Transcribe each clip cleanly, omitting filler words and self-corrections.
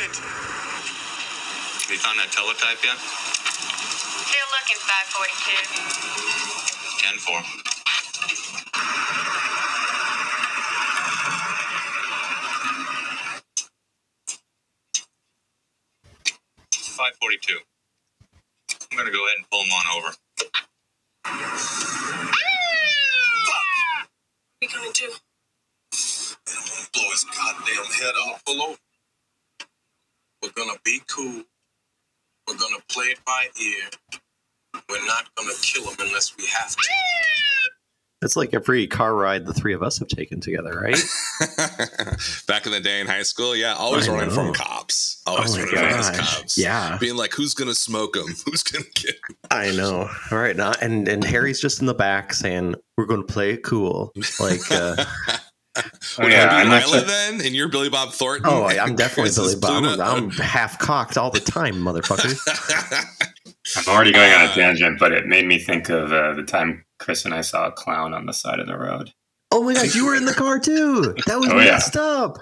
Have you found that teletype yet? Still looking, 542. 10-4. It's 542. I'm going to go ahead and pull him on over. What are you going to do? Blow his goddamn head off. Pull over. We're going to be cool. We're going to play it by ear. We're not going to kill him unless we have to. It's like every car ride the three of us have taken together, right? Back in the day in high school, yeah, always running from cops. Always running from those cops. Yeah. Being like, who's going to smoke him? Who's going to get him? I know. All right. Now, and Harry's just in the back saying, we're going to play it cool. Like, I'm Lila then, and you're Billy Bob Thornton. Oh, I'm definitely Billy Bob. I'm half cocked all the time, motherfucker. I'm already going on a tangent, but it made me think of the time Chris and I saw a clown on the side of the road. Oh my God, you were in the car too. That was messed up.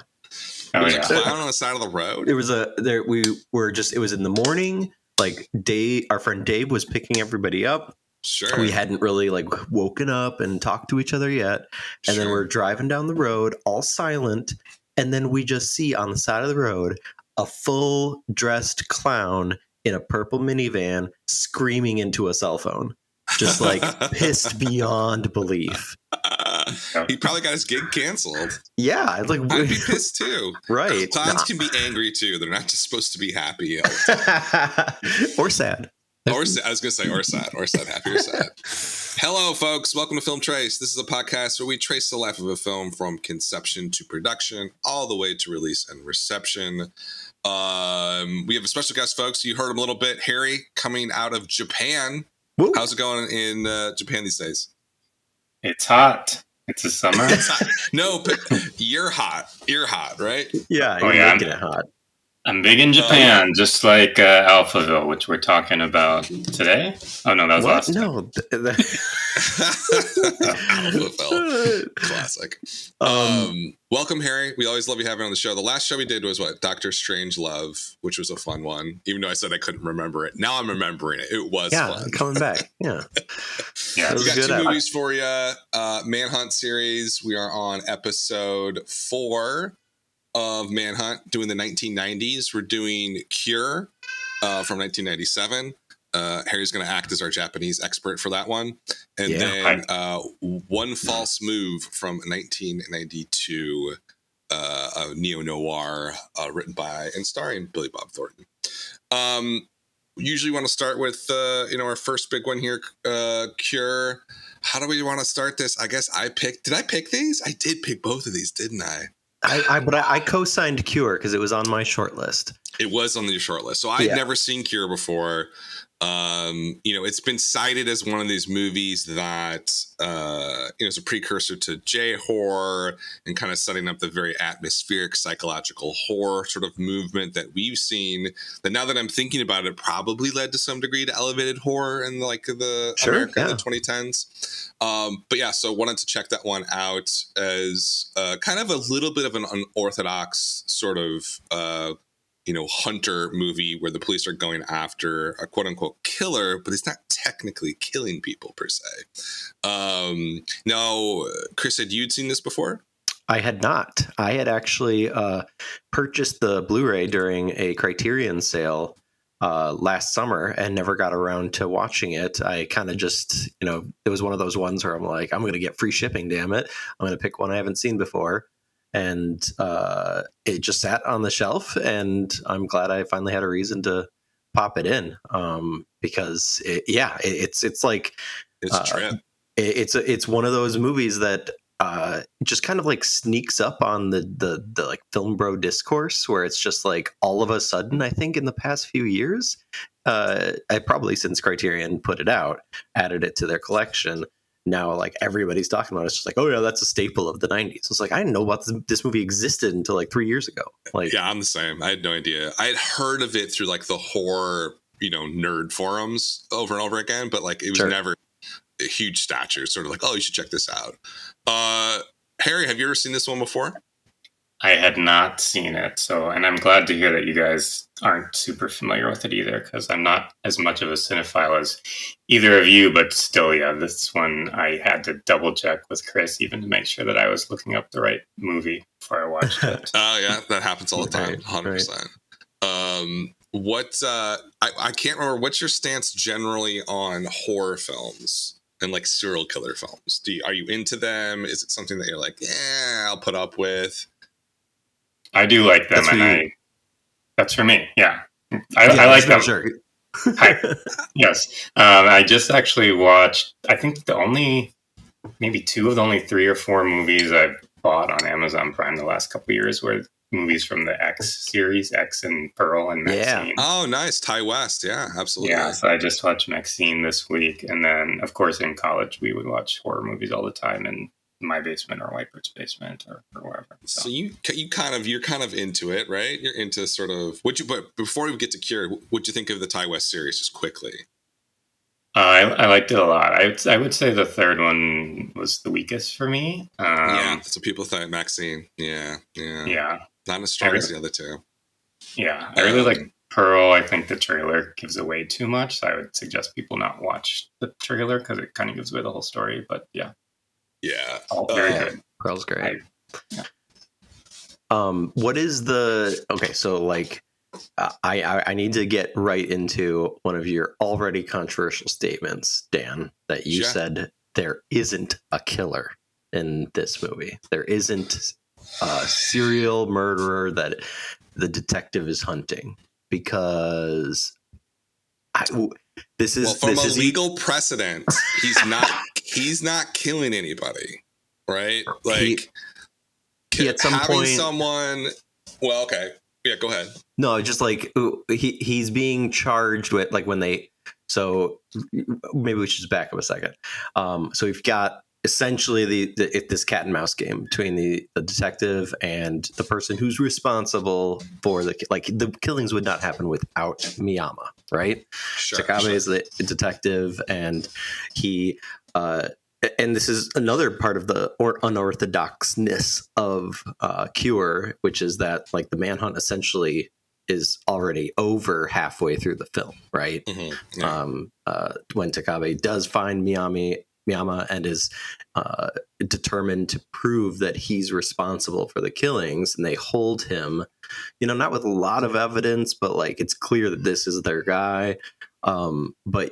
There was a clown on the side of the road. It was it was in the morning. Like our friend Dave was picking everybody up. Sure. We hadn't really like woken up and talked to each other yet. And then we're driving down the road, all silent. And then we just see on the side of the road a full dressed clown in a purple minivan screaming into a cell phone. Just like pissed beyond belief. He probably got his gig canceled. Yeah. Like, I'd be pissed too. Right. Clowns can be angry too. They're not just supposed to be happy. Or sad. I was going to say, or sad, happy or sad. Hello, folks. Welcome to Film Trace. This is a podcast where we trace the life of a film from conception to production, all the way to release and reception. We have a special guest, folks. You heard him a little bit. Harry, coming out of Japan. Woo. How's it going in Japan these days? It's hot. It's a summer. No, but you're hot. You're hot, right? Yeah, you're making it hot. I'm big in Japan, just like Alphaville, which we're talking about today. Oh, no, that was last time. No. Alphaville. Classic. Welcome, Harry. We always love you having on the show. The last show we did was Dr. Strangelove, which was a fun one, even though I said I couldn't remember it. Now I'm remembering it. It was fun. Coming back. Yeah. We got two movies for you. Manhunt series. We are on episode 4 of Manhunt, doing the 1990s. We're doing Cure from 1997. Harry's going to act as our Japanese expert for that one. And then One False Move from 1992, a neo-noir written by and starring Billy Bob Thornton. We usually want to start with our first big one here, Cure. How do we want to start this? I guess did I pick these? I did pick both of these, didn't I? But I co-signed Cure because it was on my short list. It was on the short list. So I'd never seen Cure before. It's been cited as one of these movies that is a precursor to J-horror and kind of setting up the very atmospheric psychological horror sort of movement that we've seen. That now that I'm thinking about it, probably led to some degree to elevated horror in America in the 2010s. So wanted to check that one out as kind of a little bit of an unorthodox sort of hunter movie where the police are going after a quote unquote killer, but he's not technically killing people per se. Now, Chris, had you seen this before? I had not. I had actually purchased the Blu-ray during a Criterion sale last summer and never got around to watching it. I kind of just, it was one of those ones where I'm like, I'm going to get free shipping, damn it. I'm going to pick one I haven't seen before. And it just sat on the shelf, and I'm glad I finally had a reason to pop it in because it's like it's a trip. It's one of those movies that just kind of like sneaks up on the like film bro discourse where it's just like all of a sudden, I think in the past few years, I probably since Criterion put it out, added it to their collection. Now, like everybody's talking about it. It's just like, oh yeah, that's a staple of the 90s. It's like, I didn't know about this movie existed until like 3 years ago. Like, yeah, I'm the same. I had no idea. I had heard of it through like the horror, nerd forums over and over again, but like it was never a huge stature. Sort of like, oh, you should check this out. Harry, have you ever seen this one before? I had not seen it, and I'm glad to hear that you guys aren't super familiar with it either, because I'm not as much of a cinephile as either of you, but still, yeah, this one I had to double check with Chris even to make sure that I was looking up the right movie before I watched it. Oh yeah, that happens all the time, 100%. I can't remember. What's your stance generally on horror films and like serial killer films? Are you into them? Is it something that you're like, yeah, I'll put up with? I do like them, that's for me. Yeah, I like them. Sure. Yes, I just actually watched. I think maybe two of the only 3 or 4 movies I've bought on Amazon Prime the last couple of years were movies from the X series, X and Pearl and Maxine. Yeah. Oh, nice. Ty West. Yeah, absolutely. Yeah, so I just watched Maxine this week, and then of course in college we would watch horror movies all the time in my basement or Whitebird's basement or wherever. So you're kind of into it, right? You're into sort of but before we get to Cure, what'd you think of the Ty West series just quickly? I liked it a lot. I would say the third one was the weakest for me. Yeah, that's what people thought. Maxine. Yeah. Not as strong as the other two. Yeah, I really like Pearl. I think the trailer gives away too much, so I would suggest people not watch the trailer because it kind of gives away the whole story. But yeah, very good. Pearl's great. What is so like I need to get right into one of your already controversial statements, Dan, that you said there isn't a killer in this movie. There isn't a serial murderer that the detective is hunting, because this is legal precedent. He's not killing anybody, right? Like he at some point someone. Well, okay, yeah, go ahead. No, just like he's being charged with like when they. So maybe we should just back up a second. So we've got essentially this cat and mouse game between the detective and the person who's responsible for the killings would not happen without Miyama, right? Sure, Takabe is the detective, and he and this is another part of the unorthodoxness of Cure, which is that like the manhunt essentially is already over halfway through the film, right? Mm-hmm. Yeah. When Takabe does find Miyama and is determined to prove that he's responsible for the killings, and they hold him, not with a lot of evidence, but like it's clear that this is their guy. But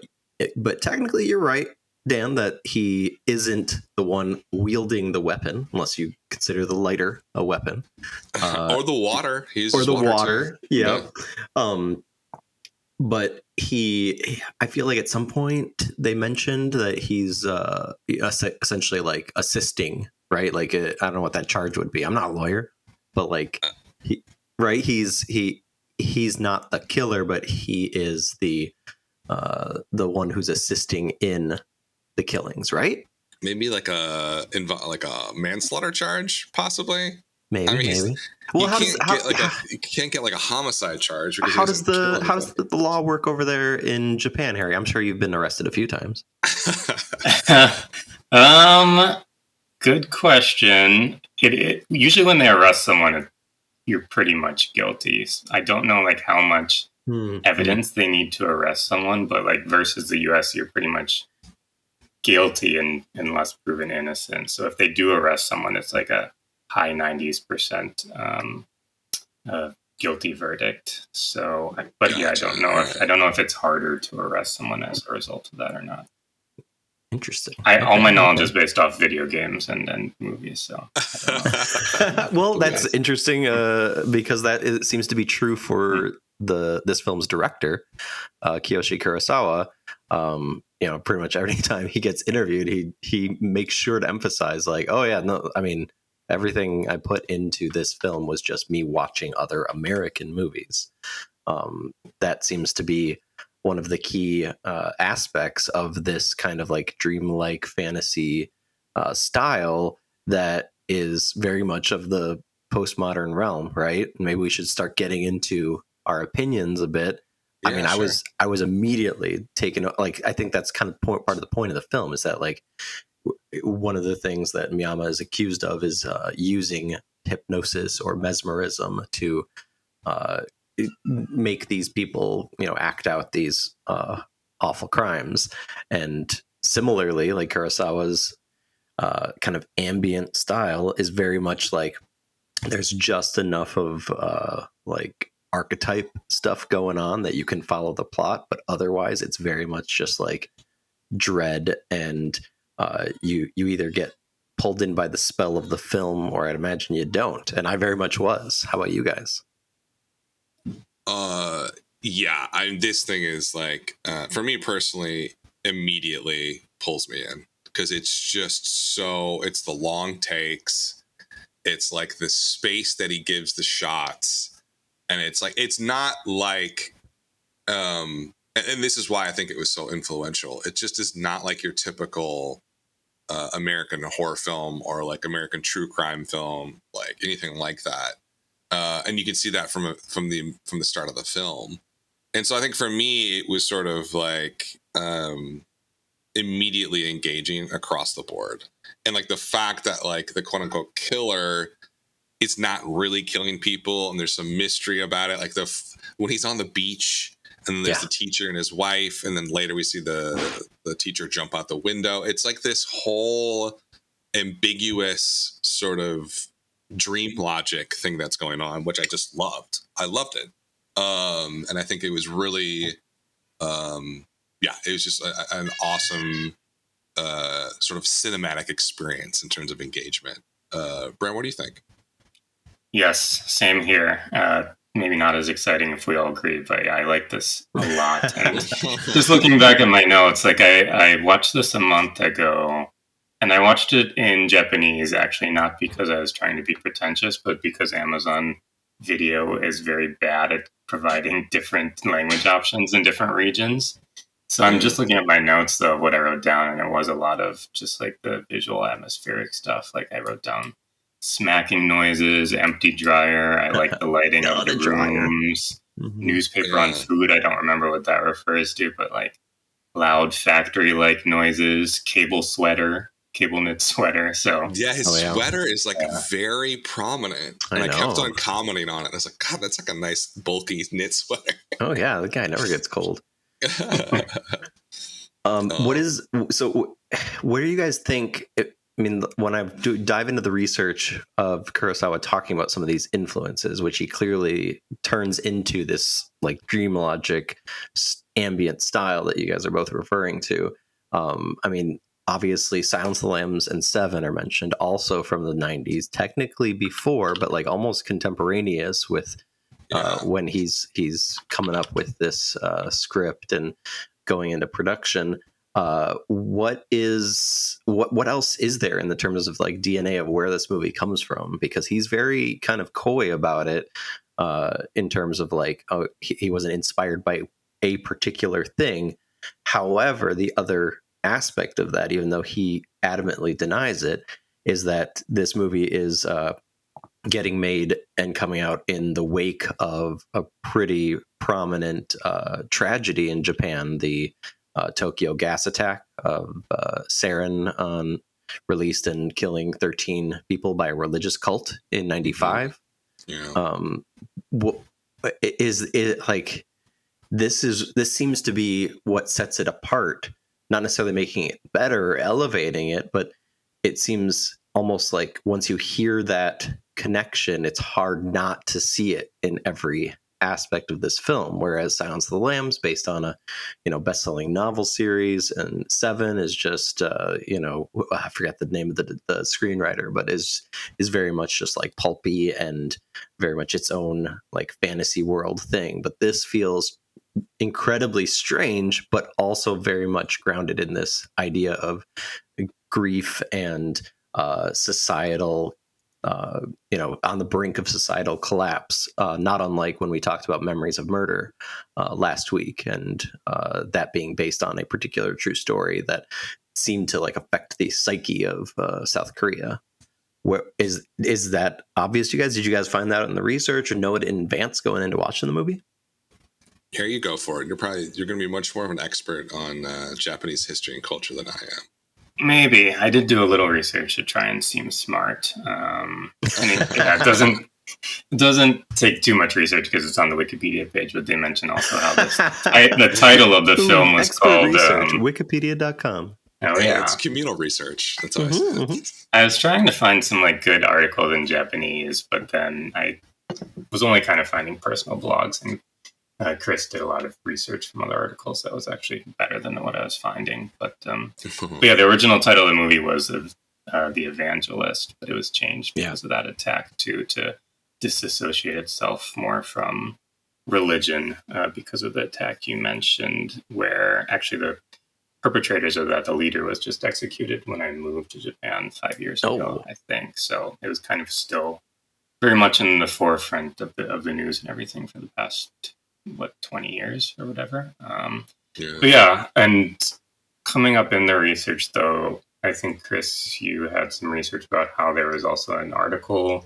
technically, you're right, Dan, that he isn't the one wielding the weapon, unless you consider the lighter a weapon, or the water. Water. Yeah. But I feel like at some point they mentioned that he's essentially like assisting, right? Like I don't know what that charge would be. I'm not a lawyer, but like he's not the killer, but he is the one who's assisting in the killings, right? Maybe like a manslaughter charge, possibly. Maybe. Well, you can't get like a homicide charge. How does the law work over there in Japan, Harry? I'm sure you've been arrested a few times. Good question. It usually when they arrest someone, you're pretty much guilty. I don't know like how much evidence they need to arrest someone, but like versus the US, you're pretty much guilty unless proven innocent. So if they do arrest someone, it's like a high 90% guilty verdict. So, but gotcha. Yeah, I don't know if it's harder to arrest someone as a result of that or not. Interesting. All my knowledge is based off video games and movies. So, well, that's interesting because that seems to be true for this film's director, Kiyoshi Kurosawa. Pretty much every time he gets interviewed, he makes sure to emphasize like, oh yeah, no, I mean, everything I put into this film was just me watching other American movies. That seems to be one of the key aspects of this kind of like dreamlike fantasy style that is very much of the postmodern realm, right? Maybe we should start getting into our opinions a bit. Yeah, I mean, sure. I was immediately taken, like, I think that's kind of part of the point of the film is that like one of the things that Miyama is accused of is using hypnosis or mesmerism to make these people, act out these awful crimes. And similarly, like Kurosawa's kind of ambient style is very much like there's just enough of like archetype stuff going on that you can follow the plot, but otherwise it's very much just like dread, and you either get pulled in by the spell of the film, or I'd imagine you don't. And I very much was. How about you guys? Yeah, this thing is like, for me personally, immediately pulls me in, because it's just so, it's the long takes, it's like the space that he gives the shots, and it's like, it's not like, and this is why I think it was so influential. It just is not like your typical American horror film or like American true crime film, like anything like that. And you can see that from the start of the film. And so I think for me, it was sort of like immediately engaging across the board. And like the fact that like the quote unquote killer, it's not really killing people, and there's some mystery about it. Like when he's on the beach, and there's the teacher and his wife, and then later we see the teacher jump out the window. It's like this whole ambiguous sort of dream logic thing that's going on, which I just loved. I loved it. And I think it was really, it was just an awesome sort of cinematic experience in terms of engagement. Brent, what do you think? Yes, same here. Maybe not as exciting if we all agree, but yeah, I like this a lot. And just looking back at my notes, like I watched this a month ago, and I watched it in Japanese, actually, not because I was trying to be pretentious, but because Amazon Video is very bad at providing different language options in different regions. So I'm just looking at my notes, though, of what I wrote down, and it was a lot of just like the visual atmospheric stuff. Like I wrote down smacking noises, empty dryer. I like the lighting of the rooms, newspaper on food. I don't remember what that refers to, but like loud factory-like noises, cable knit sweater. So yeah, his sweater is like very prominent, and I kept on commenting on it. I was like, God, that's like a nice bulky knit sweater. Oh yeah, the guy never gets cold. What do you guys think? I mean, when I dive into the research of Kurosawa talking about some of these influences, which he clearly turns into this like dream logic ambient style that you guys are both referring to. I mean, obviously Silence of the Lambs and Seven are mentioned, also from the 90s, technically before, but like almost contemporaneous with when he's coming up with this script and going into production. What else is there in the terms of like DNA of where this movie comes from? Because he's very kind of coy about it in terms of like, he wasn't inspired by a particular thing. However, the other aspect of that, even though he adamantly denies it, is that this movie is getting made and coming out in the wake of a pretty prominent tragedy in Japan, the Tokyo gas attack of sarin released and killing 13 people by a religious cult in 95. Is it like this seems to be what sets it apart, not necessarily making it better or elevating it, but it seems almost like once you hear that connection, it's hard not to see it in every aspect of this film. Whereas Silence of the Lambs, based on a best-selling novel series, and Seven is just I forget the name of the screenwriter, but is very much just like pulpy and very much its own like fantasy world thing. But this feels incredibly strange, but also very much grounded in this idea of grief and societal on the brink of societal collapse, not unlike when we talked about Memories of Murder last week, and that being based on a particular true story that seemed to like affect the psyche of South Korea. Where is that obvious to you guys? Did you guys find that out in the research or know it in advance going into watching the movie? Here you go for it. You're going to be much more of an expert on Japanese history and culture than I am. Maybe. I did do a little research to try and seem smart. It doesn't take too much research because it's on the Wikipedia page, but they mention also how the title of the film was called research, Wikipedia.com. Oh yeah, it's communal research. That's always good. I was trying to find some like good articles in Japanese, but then I was only kind of finding personal blogs, and Chris did a lot of research from other articles that was actually better than what I was finding. But yeah, the original title of the movie was The Evangelist, but it was changed because of that attack to disassociate itself more from religion because of the attack you mentioned, where actually the perpetrators of that, the leader was just executed when I moved to Japan 5 years ago, I think. So it was kind of still very much in the forefront of the news and everything for the past 20 years or whatever. But yeah, and coming up in the research though, I think Chris, you had some research about how there was also an article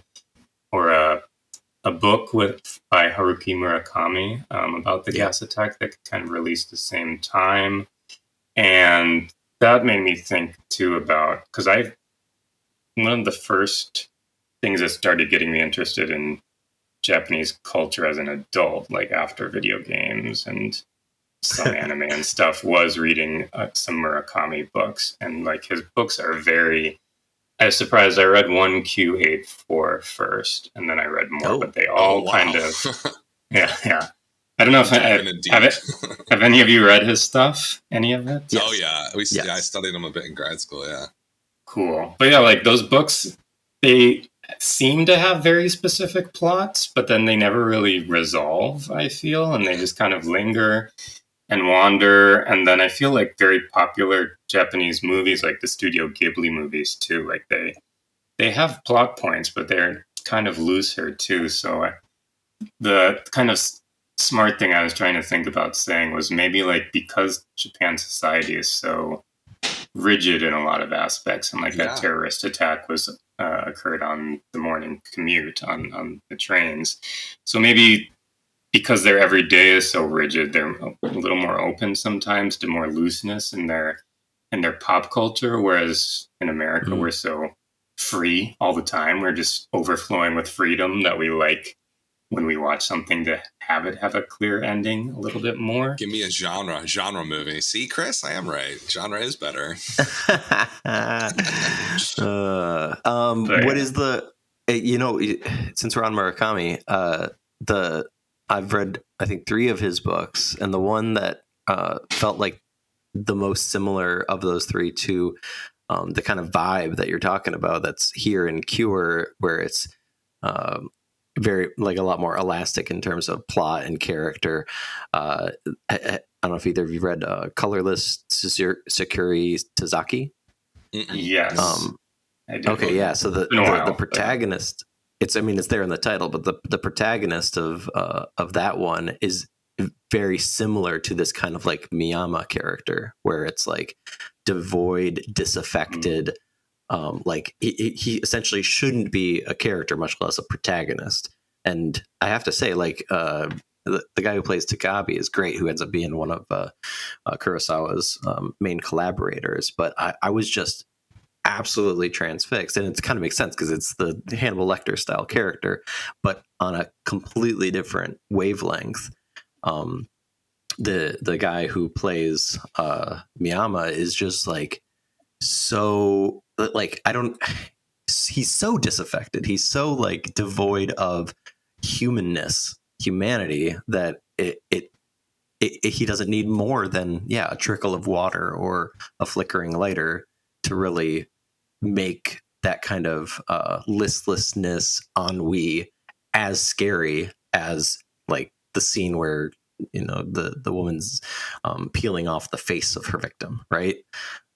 or a book by Haruki Murakami about the gas attack that kind of released the same time. And that made me think too about, because one of the first things that started getting me interested in Japanese culture as an adult, like after video games and some anime and stuff, was reading some Murakami books. And like his books are I was surprised. I read one Q84 first, and then I read more, but they all kind of, yeah. I don't know if have any of you read his stuff? Any of it? Yes. Oh yeah, I studied him a bit in grad school. Yeah, cool. But yeah, like those books, they seem to have very specific plots, but then they never really resolve. I feel, and they just kind of linger and wander. And then I feel like very popular Japanese movies, like the Studio Ghibli movies too, like they have plot points, but they're kind of looser too. So the kind of smart thing I was trying to think about saying was maybe like because Japan's society is so rigid in a lot of aspects, and like that terrorist attack was occurred on the morning commute on the trains. So maybe because their everyday is so rigid, they're a little more open sometimes to more looseness in their pop culture, whereas in America we're so free all the time. We're just overflowing with freedom that we like when we watch something to have it have a clear ending a little bit more. Give me a genre movie. See, Chris, I am right. Genre is better. What is the, since we're on Murakami, I've read, I think, 3 of his books, and the one that felt like the most similar of those 3 to the kind of vibe that you're talking about that's here in Cure, where it's very, like, a lot more elastic in terms of plot and character. I don't know if either of you read Colorless Sakuri Tazaki. Yes. Okay, yeah. So the protagonist, it's there in the title, but the protagonist of that one is very similar to this kind of like Miyama character, where it's like devoid, disaffected. Like he essentially shouldn't be a character, much less a protagonist. And I have to say, like, the guy who plays Takabe is great, who ends up being one of Kurosawa's main collaborators. But I was just absolutely transfixed, and it kind of makes sense because it's the Hannibal Lecter style character, but on a completely different wavelength. The guy who plays Miyama is just like so, like, he's so disaffected, he's so like devoid of humanity that he doesn't need more than a trickle of water or a flickering lighter to really make that kind of listlessness, ennui, as scary as like the scene where the woman's peeling off the face of her victim, right?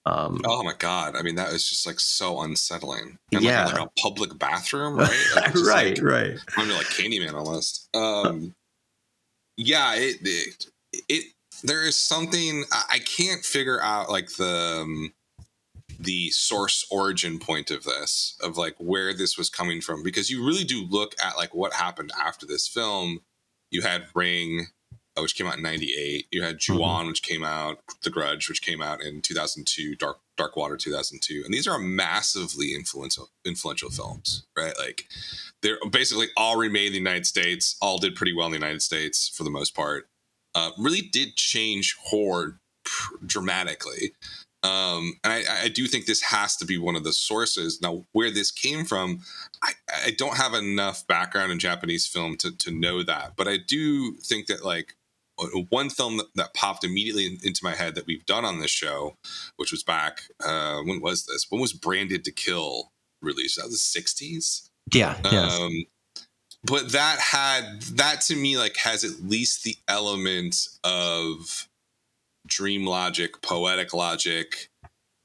Oh my god! I mean, that was just like so unsettling. And like a public bathroom, right? Like, right. I'm like Candyman almost. There is something I can't figure out, like the source origin point of this, of like where this was coming from, because you really do look at like what happened after this film. You had Ring, which came out in 98. You had Ju-on, which came out, The Grudge, which came out in 2002, Dark Water 2002. And these are massively influential films, right? Like, they're basically all remade in the United States, all did pretty well in the United States for the most part. Really did change horror dramatically. And I do think this has to be one of the sources. Now, where this came from, I don't have enough background in Japanese film to know that. But I do think that, like, one film that popped immediately into my head that we've done on this show, which was back, when was this? When was Branded to Kill released? That was the 60s? Yeah. Yes. But that to me, like, has at least the element of dream logic, poetic logic.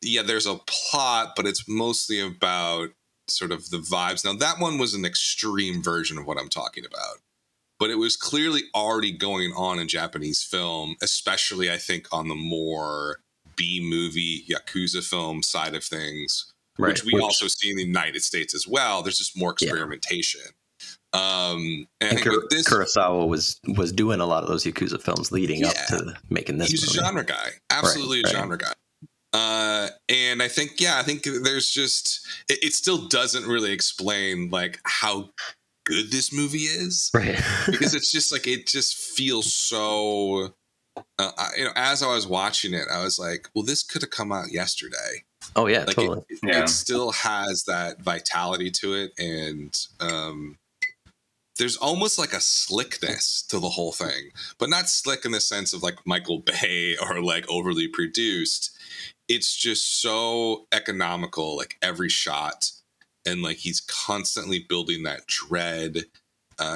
Yeah, there's a plot, but it's mostly about sort of the vibes. Now, that one was an extreme version of what I'm talking about, but it was clearly already going on in Japanese film, especially, I think, on the more B-movie Yakuza film side of things, right, which we also see in the United States as well. There's just more experimentation. And I think Kurosawa was doing a lot of those Yakuza films leading up to making this. He's a genre guy, absolutely a genre guy. And I think there's just it still doesn't really explain, like, how good this movie is, right? Because it's just like, it just feels so. As I was watching it, I was like, well, this could have come out yesterday. Oh yeah, like, totally. It still has that vitality to it, and there's almost like a slickness to the whole thing, but not slick in the sense of like Michael Bay or like overly produced. It's just so economical, like every shot, and like he's constantly building that dread.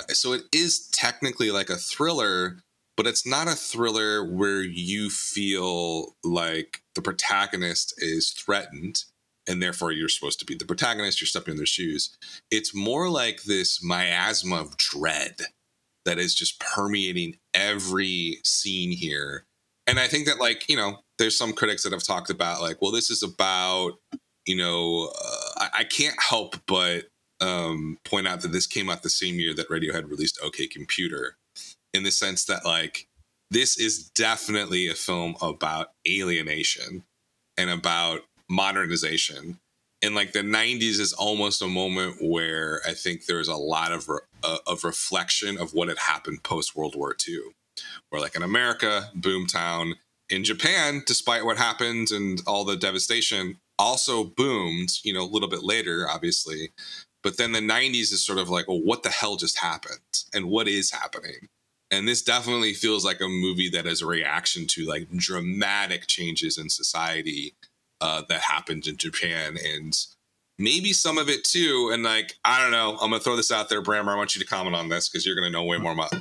So it is technically like a thriller, but it's not a thriller where you feel like the protagonist is threatened and therefore you're supposed to be the protagonist, you're stepping in their shoes. It's more like this miasma of dread that is just permeating every scene here. And I think that, like, there's some critics that have talked about, like, well, this is about, I can't help but point out that this came out the same year that Radiohead released OK Computer, in the sense that, like, this is definitely a film about alienation and about modernization. And like the 90s is almost a moment where I think there's a lot of reflection of what had happened post World War II, where, like, in America, boomtown, in Japan, despite what happened and all the devastation, also boomed, a little bit later, obviously. But then the 90s is sort of like, well, what the hell just happened and what is happening? And this definitely feels like a movie that is a reaction to, like, dramatic changes in society that happened in Japan, and maybe some of it too. And, like, I don't know, I'm gonna throw this out there, Brammer. I want you to comment on this because you're gonna know way more about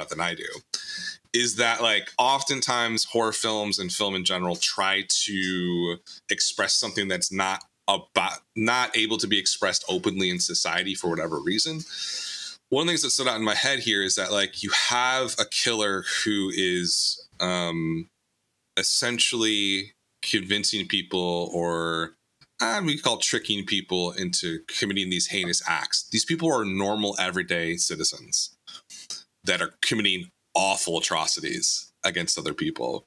it than I do. Is that, like, oftentimes horror films and film in general try to express something that's not able to be expressed openly in society for whatever reason. One of the things that stood out in my head here is that, like, you have a killer who is essentially convincing people, or we call tricking people into committing these heinous acts. These people are normal, everyday citizens that are committing awful atrocities against other people.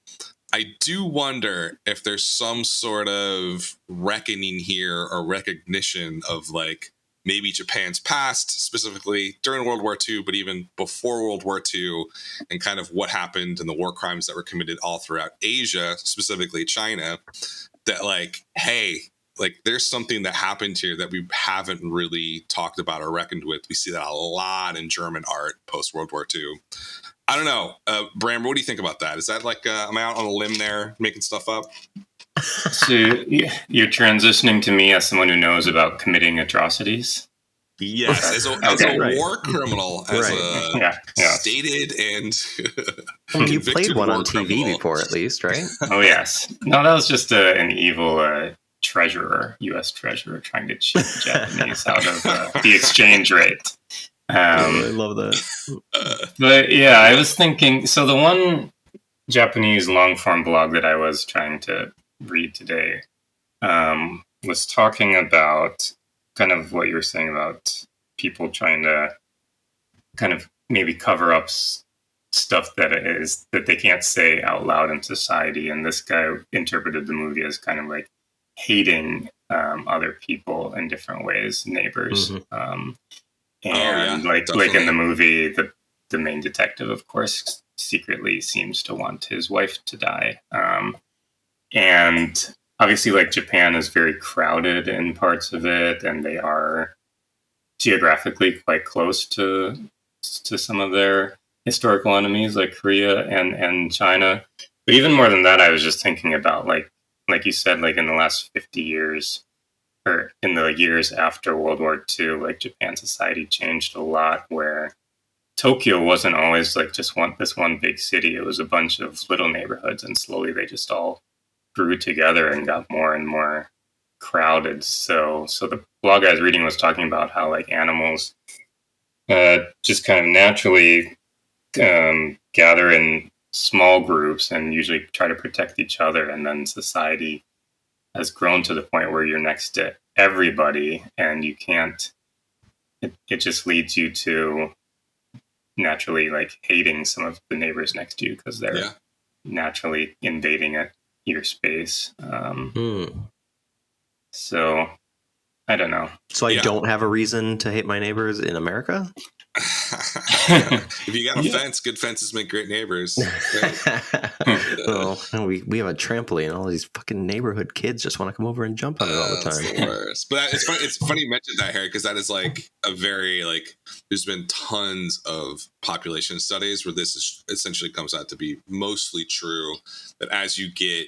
I do wonder if there's some sort of reckoning here, or recognition of, like, maybe Japan's past, specifically during World War II, but even before World War II, and kind of what happened and the war crimes that were committed all throughout Asia, specifically China, that, like, hey, like, there's something that happened here that we haven't really talked about or reckoned with. We see that a lot in German art post World War II. I don't know. Bram, what do you think about that? Is that, like, am I out on a limb there making stuff up? So you're transitioning to me as someone who knows about committing atrocities? Yes, as a war criminal, as stated and you played one on TV before, at least, right? Oh, yes. No, that was just an evil treasurer, U.S. treasurer, trying to cheat the Japanese out of the exchange rate. I love that. But yeah, I was thinking, so the one Japanese long-form blog that I was trying to read today was talking about kind of what you're saying about people trying to kind of maybe cover up stuff that they can't say out loud in society. And this guy interpreted the movie as kind of like hating other people in different ways, neighbors. And like in the movie, the main detective, of course, secretly seems to want his wife to die. And obviously, like, Japan is very crowded in parts of it, and they are geographically quite close to some of their historical enemies, like Korea and China. But even more than that, I was just thinking about, like you said, like in the last 50 years, or in the years after World War II, like Japan society changed a lot, where Tokyo wasn't always like just this one big city. It was a bunch of little neighborhoods, and slowly they just all grew together and got more and more crowded. So the blog I was reading was talking about how like animals just kind of naturally gather in small groups and usually try to protect each other, and then society has grown to the point where you're next to everybody, and you can't. It just leads you to naturally like hating some of the neighbors next to you because they're naturally invading your space. So I don't know. So I don't have a reason to hate my neighbors in America? If you got a fence, good fences make great neighbors. Well, we have a trampoline. All these fucking neighborhood kids just want to come over and jump on it all the time. That's the worst. But it's funny you mentioned that, Harry, because that is like a very like. There's been tons of population studies where this is essentially comes out to be mostly true. That as you get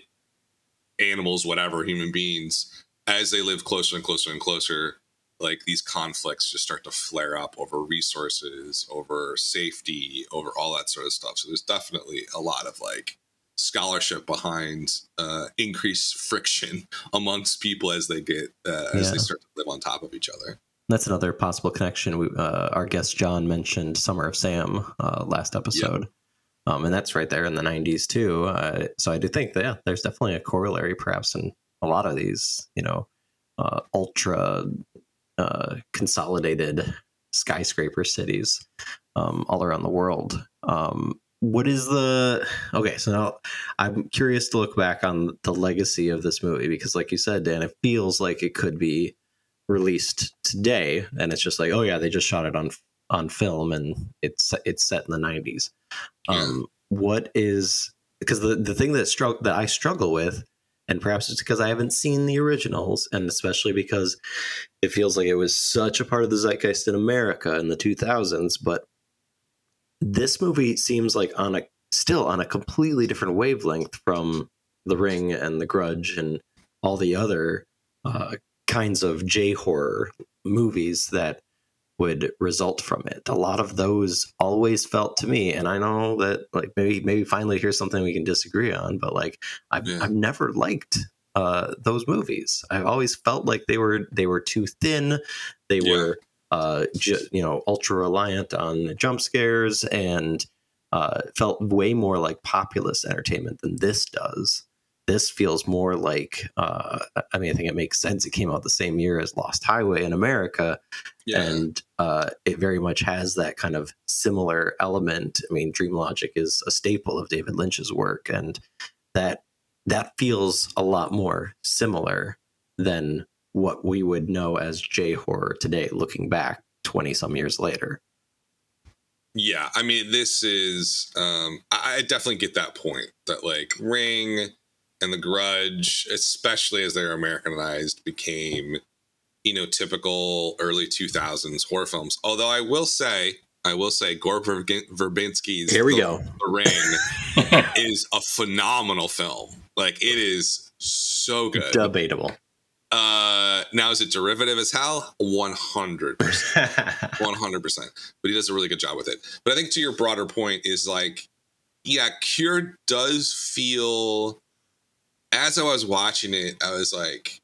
animals, whatever, human beings, as they live closer and closer and closer, like these conflicts just start to flare up over resources, over safety, over all that sort of stuff. So there's definitely a lot of like scholarship behind increased friction amongst people as they get as they start to live on top of each other. That's another possible connection. Our guest John mentioned Summer of Sam last episode. And that's right there in the 90s too. So I do think that there's definitely a corollary perhaps in a lot of these, ultra consolidated skyscraper cities all around the world. What is so now I'm curious to look back on the legacy of this movie, because like you said, Dan, it feels like it could be released today and it's just like, oh yeah, they just shot it on film and it's set in the 90s. What is, because the thing that I struggle with, and perhaps it's because I haven't seen the originals, and especially because it feels like it was such a part of the zeitgeist in America in the 2000s, but this movie seems like still on a completely different wavelength from The Ring and The Grudge and all the other kinds of J-horror movies that would result from it. A lot of those always felt to me, and I know that like maybe finally here's something we can disagree on, but like I've never liked those movies. I've always felt like they were too thin. They were ultra reliant on jump scares, and felt way more like populist entertainment than this does. This feels more like, I think it makes sense. It came out the same year as Lost Highway in America. And it very much has that kind of similar element. I mean, Dream Logic is a staple of David Lynch's work, and that feels a lot more similar than what we would know as J-horror today, looking back 20 some years later. Yeah, I mean, this is, I definitely get that point that like Ring and The Grudge, especially as they're Americanized, became, typical early 2000s horror films. Although I will say Gore Verbinski's The Ring is a phenomenal film. Like, it is so good. Debatable. Now, is it derivative as hell? 100%. 100%. But he does a really good job with it. But I think to your broader point is like, yeah, Cure does feel, as I was watching it, I was like,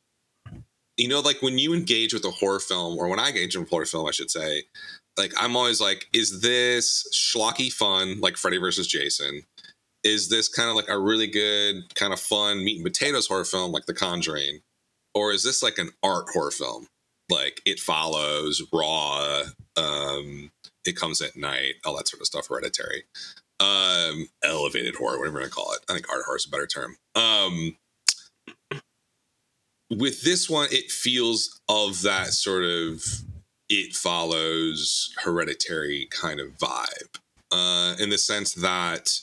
like when you engage with a horror film, or when I engage in a horror film, I should say, like, I'm always like, is this schlocky fun, like Freddy versus Jason? Is this kind of like a really good, kind of fun meat and potatoes horror film, like The Conjuring? Or is this like an art horror film? Like It Follows, Raw, It Comes at Night, all that sort of stuff, Hereditary. elevated horror, whatever you call it. I think art horror is a better term. With this one, it feels of that sort of It Follows, Hereditary kind of vibe, in the sense that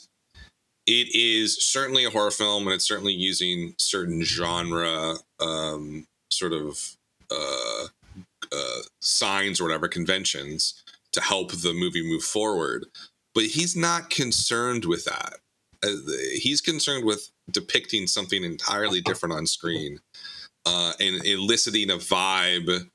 it is certainly a horror film, and it's certainly using certain genre sort of signs or whatever, conventions, to help the movie move forward. But he's not concerned with that. He's concerned with depicting something entirely different on screen, and eliciting a vibe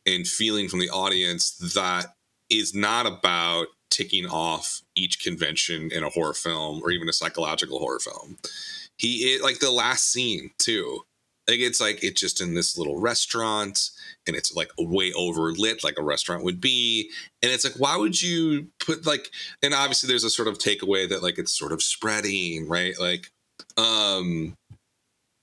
and feeling from the audience that is not about ticking off each convention in a horror film or even a psychological horror film. Like the last scene too. Like it's just in this little restaurant, and it's like way overlit like a restaurant would be. And it's like, why would you put like, and obviously there's a sort of takeaway that like it's sort of spreading, right? Like,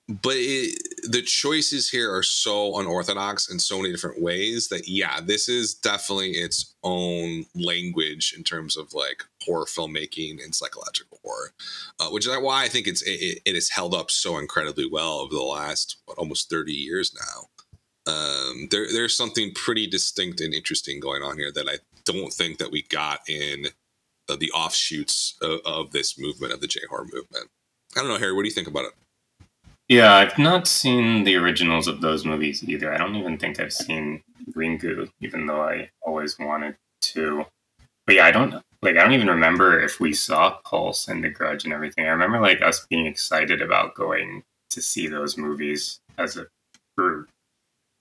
but the choices here are so unorthodox in so many different ways that, yeah, this is definitely its own language in terms of like horror filmmaking and psychological horror, which is why I think it has held up so incredibly well over the last almost 30 years now. There's something pretty distinct and interesting going on here that I don't think that we got in the offshoots of this movement, of the J-horror movement. I don't know, Harry, what do you think about it? Yeah, I've not seen the originals of those movies either. I don't even think I've seen Ringu, even though I always wanted to. But yeah, I don't even remember if we saw Pulse and The Grudge and everything. I remember like us being excited about going to see those movies as a group.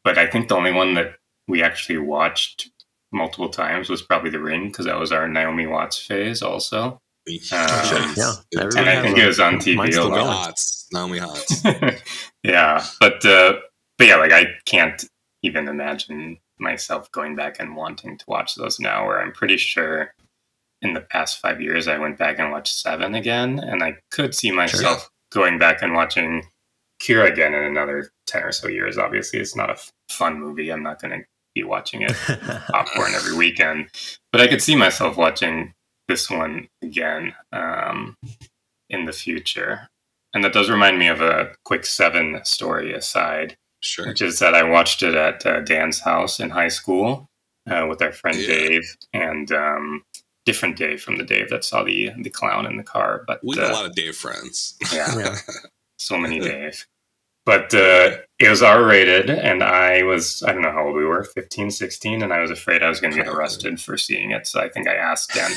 But I think the only one that we actually watched multiple times was probably The Ring, because that was our Naomi Watts phase also. Yeah, and I think it was on TV a lot. Naomi Watts. Yeah, but yeah, like I can't even imagine myself going back and wanting to watch those now, where I'm pretty sure in the past 5 years I went back and watched Seven again, and I could see myself going back and watching Kira again in another 10 or so years. Obviously, it's not a fun movie. I'm not going to be watching it popcorn every weekend, but I could see myself watching this one again in the future. And that does remind me of a quick Seven story aside, which is that I watched it at Dan's house in high school with our friend Dave, and different Dave from the Dave that saw the clown in the car. But we have a lot of Dave friends. Yeah. So many Dave. But it was R-rated, and I don't know how old we were, 15, 16, and I was afraid I was going to get arrested for seeing it. So I think I asked Dan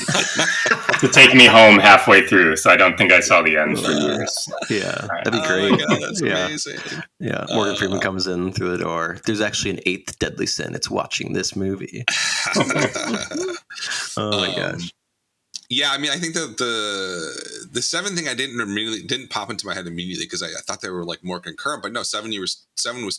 to take me home halfway through, so I don't think I saw the end for years. Yeah, that'd be great. Oh my God, that's amazing. Yeah, Morgan Freeman comes in through the door. There's actually an eighth deadly sin. It's watching this movie. Oh my gosh. Yeah, I mean, I think that the Seven thing I didn't pop into my head immediately, because I thought they were like more concurrent, but no, Seven was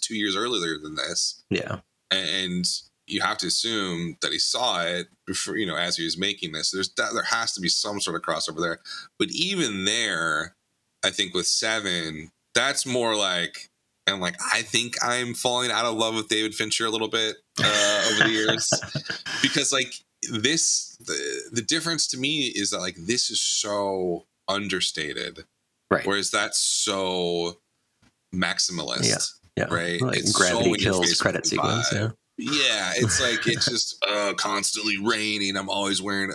2 years earlier than this. Yeah, and you have to assume that he saw it before, as he was making this. There has to be some sort of crossover there, but even there, I think with Seven, that's more like, and like I think I'm falling out of love with David Fincher a little bit over the years, because like. The difference to me is that like this is so understated, right? Whereas that's so maximalist, right? Like it's Gravity so Kills credit sequence, yeah. It's like it's just constantly raining. I'm always wearing,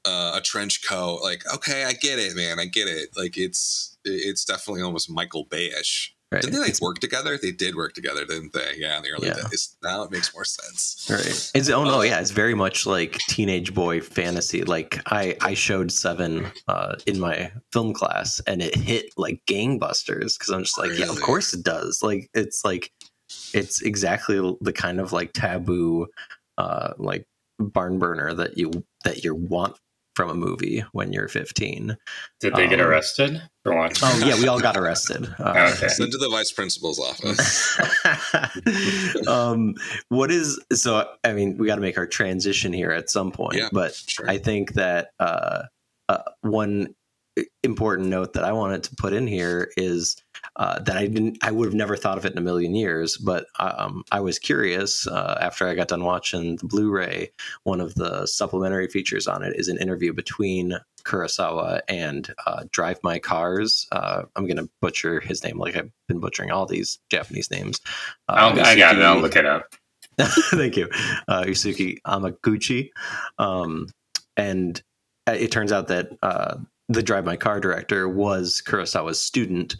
a trench coat. Like, okay, I get it, man. I get it. Like it's definitely almost Michael Bay-ish. Right. Didn't they work together? They did work together, didn't they? Yeah, in the early days. Now it makes more sense. Right. It's very much like teenage boy fantasy. Like I showed Seven in my film class, and it hit like gangbusters, because I'm just like, yeah, of course it does. Like it's exactly the kind of like taboo like barn burner that you want from a movie when you're 15. Did they get arrested for watching? Oh yeah, we all got arrested. Okay. Send to the vice principal's office. I mean, we got to make our transition here at some point, but sure. I think that one important note that I wanted to put in here is that I would have never thought of it in a million years, but I was curious after I got done watching the Blu-ray. One of the supplementary features on it is an interview between Kurosawa and Drive My Cars. I'm going to butcher his name like I've been butchering all these Japanese names. I got it. I'll look it up. Thank you. Yusuke Amaguchi. And it turns out that the Drive My Car director was Kurosawa's student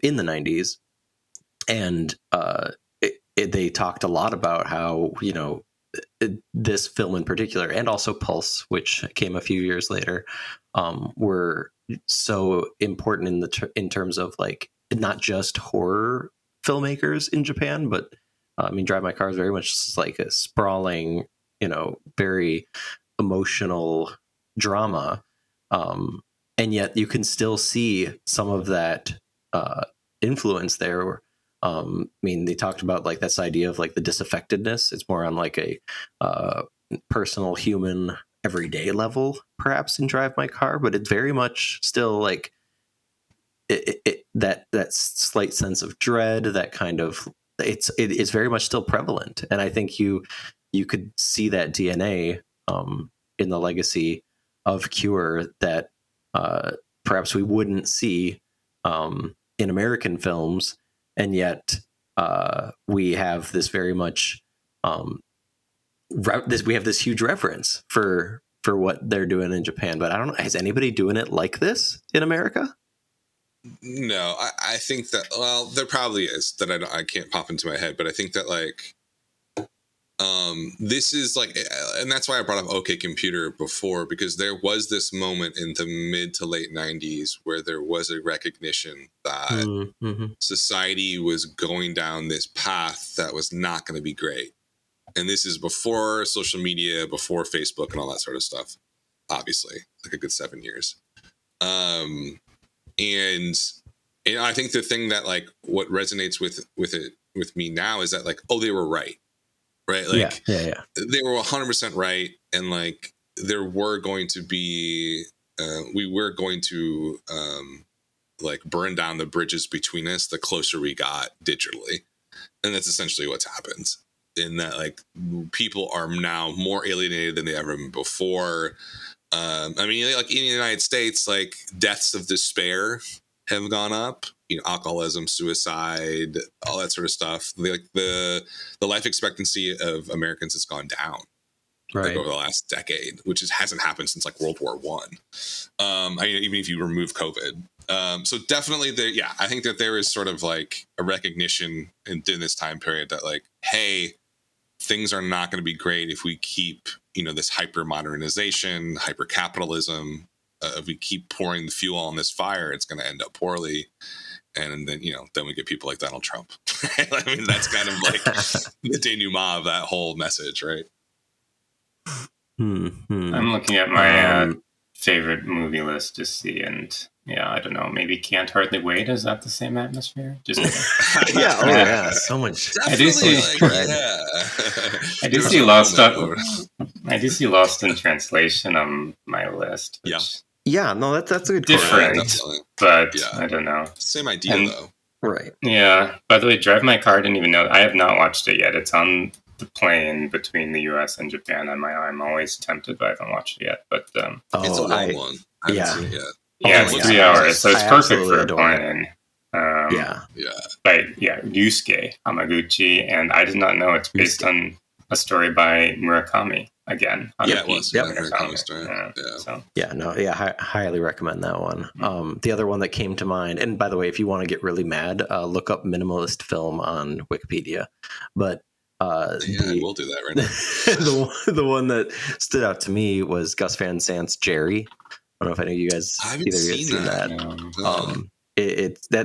in the 90s. And they talked a lot about how, this film in particular, and also Pulse, which came a few years later, were so important in terms of like not just horror filmmakers in Japan, but Drive My Car is very much like a sprawling, very emotional drama, and yet you can still see some of that influence there. They talked about like this idea of like the disaffectedness. It's more on like a personal, human, everyday level, perhaps in Drive My Car, but it's very much still like that slight sense of dread, that kind of it's very much still prevalent, and I think you could see that DNA in the legacy of Cure that perhaps we wouldn't see in American films, and yet we have this very much we have this huge reverence for what they're doing in Japan. But I don't know, is anybody doing it like this in America? No, I think that, well, there probably is that I can't pop into my head, but I think that like this is like, and that's why I brought up OK Computer before, because there was this moment in the mid to late 90s where there was a recognition that society was going down this path that was not going to be great. And this is before social media, before Facebook and all that sort of stuff, obviously, like a good 7 years. And I think the thing that like what resonates with me now is that like, oh, they were right. Like they were 100% right. And like, there were going to be, we were going to like burn down the bridges between us the closer we got digitally. And that's essentially what's happened, in that like people are now more alienated than they ever been before. Like in the United States, like deaths of despair have gone up, alcoholism, suicide, all that sort of stuff. Like the life expectancy of Americans has gone down like over the last decade, which hasn't happened since like World War I. Even if you remove COVID. So definitely I think that there is sort of like a recognition in this time period that like, hey, things are not going to be great if we keep, this hyper modernization, hyper capitalism. If we keep pouring the fuel on this fire, it's going to end up poorly. And then, then we get people like Donald Trump. That's kind of like the denouement of that whole message, right? I'm looking at my favorite movie list to see, and I don't know, maybe Can't Hardly Wait. Is that the same atmosphere? Just So much. I do see. I do see Lost. I do see Lost in Translation on my list. No, that's a good different, but I don't know. Same idea though. Right. Yeah. By the way, Drive My Car, didn't even know. I have not watched it yet. It's on the plane between the U.S. and Japan. I'm always tempted, but I haven't watched it yet. But it's a long one. I haven't seen it yet. Yeah, it's 3 hours, so it's perfect for a plane. By Yusuke Hamaguchi, and I did not know it's based on a story by Murakami again. It was. Murakami story. Highly recommend that one. The other one that came to mind, and by the way, if you want to get really mad, look up minimalist film on Wikipedia. But we'll do that right now. the one that stood out to me was Gus Van Sant's Jerry. I don't know if any of you guys either of you seen that.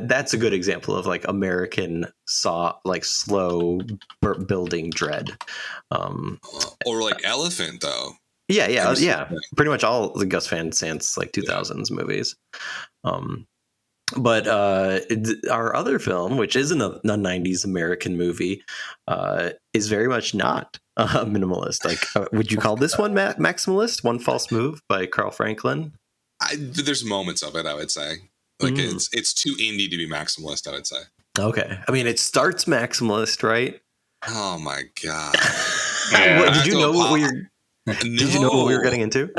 That's a good example of like American slow building dread. Or like Elephant though. Yeah. Pretty much all the Gus Van Sant's like 2000s movies. But our other film, which isn't a 90s American movie, is very much not minimalist. Like, would you call this one maximalist? One False Move by Carl Franklin. There's moments of it, I would say. Like it's too indie to be maximalist, I would say. Okay. I mean, it starts maximalist, right? Oh my god! Did you know what we were? Did you know what we were getting into?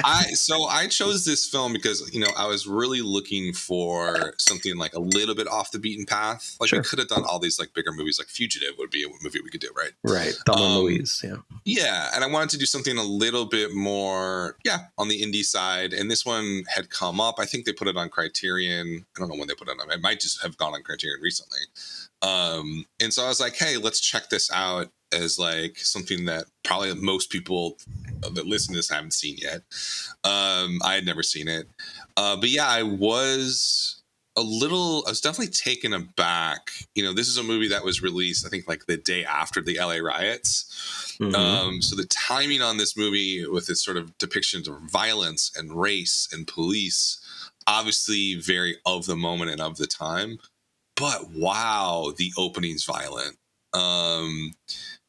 I chose this film because I was really looking for something like a little bit off the beaten path. Like we could have done all these like bigger movies, like Fugitive would be a movie we could do, right? Right, Thelma and Louise, yeah. Yeah, and I wanted to do something a little bit more, on the indie side. And this one had come up. I think they put it on Criterion. I don't know when they put it on. It might just have gone on Criterion recently. And so I was like, hey, let's check this out as like something that probably most people that listen to this haven't seen yet. I had never seen it. But yeah, I was definitely taken aback. This is a movie that was released, I think, like the day after the LA riots. So the timing on this movie with its sort of depictions of violence and race and police, obviously very of the moment and of the time. But wow, the opening's violent.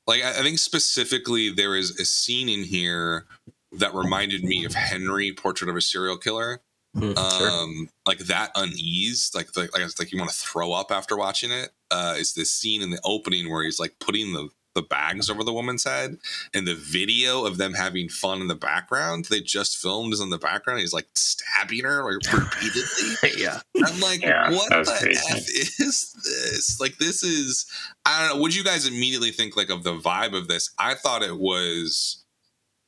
Like I think specifically there is a scene in here that reminded me of Henry, Portrait of a Serial Killer. Like that unease, like you want to throw up after watching it. Is this scene in the opening where he's like putting the bags over the woman's head, and the video of them having fun in the background they just filmed is in the background. He's like stabbing her like repeatedly. I'm like, what the F is this? Like, this is, I don't know. Would you guys immediately think like of the vibe of this? I thought it was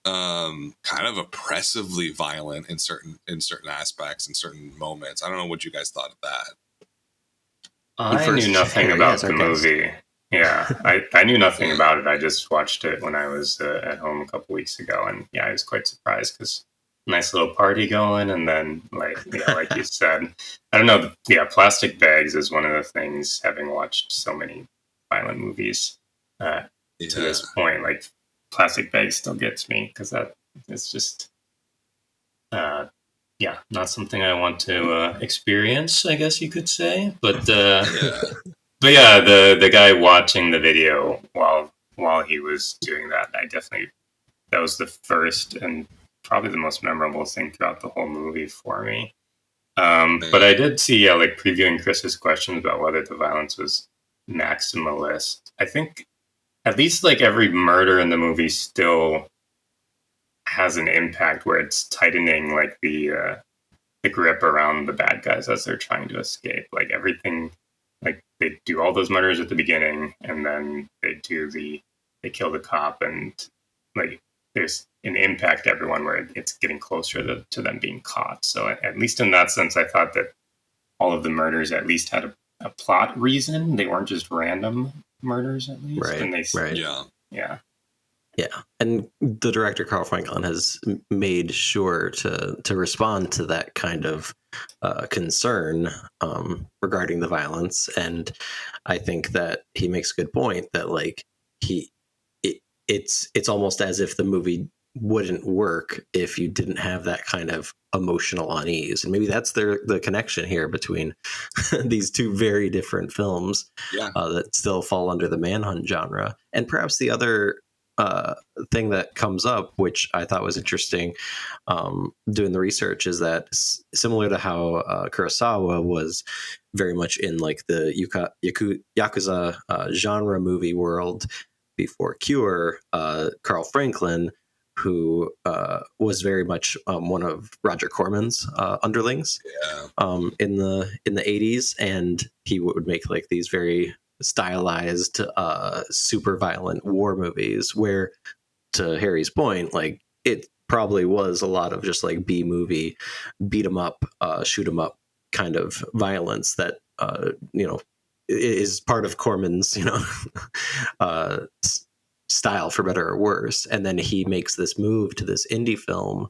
kind of oppressively violent in certain aspects, in certain moments. I don't know what you guys thought of that. I knew nothing about the movie. Yeah, I knew nothing about it. I just watched it when I was at home a couple weeks ago, and I was quite surprised because nice little party going, and then like you said, I don't know. Yeah, plastic bags is one of the things. Having watched so many violent movies to this point, like plastic bags still gets me because it's just not something I want to experience, I guess you could say, but. But yeah, the guy watching the video while he was doing that, that was the first and probably the most memorable thing throughout the whole movie for me. But I did see, like previewing Chris's questions about whether the violence was maximalist. I think at least like every murder in the movie still has an impact where it's tightening like the grip around the bad guys as they're trying to escape. Like everything. Like they do all those murders at the beginning, and then they kill the cop, and like there's an impact to everyone where it's getting closer to them being caught. So at least in that sense, I thought that all of the murders at least had a plot reason. They weren't just random murders, at least. Right. And Yeah, and the director Carl Franklin has made sure to respond to that kind of concern regarding the violence, and I think that he makes a good point that like it's almost as if the movie wouldn't work if you didn't have that kind of emotional unease, and maybe that's the connection here between these two very different films that still fall under the Manhunt genre. And perhaps the other thing that comes up, which I thought was interesting doing the research, is that similar to how Kurosawa was very much in like the Yakuza genre movie world before Cure, Carl Franklin, who was very much one of Roger Corman's underlings in the 80s, and he would make like these very stylized super violent war movies where, to Harry's point, like it probably was a lot of just like B movie beat 'em up shoot 'em up kind of violence that is part of Corman's style, for better or worse. And then he makes this move to this indie film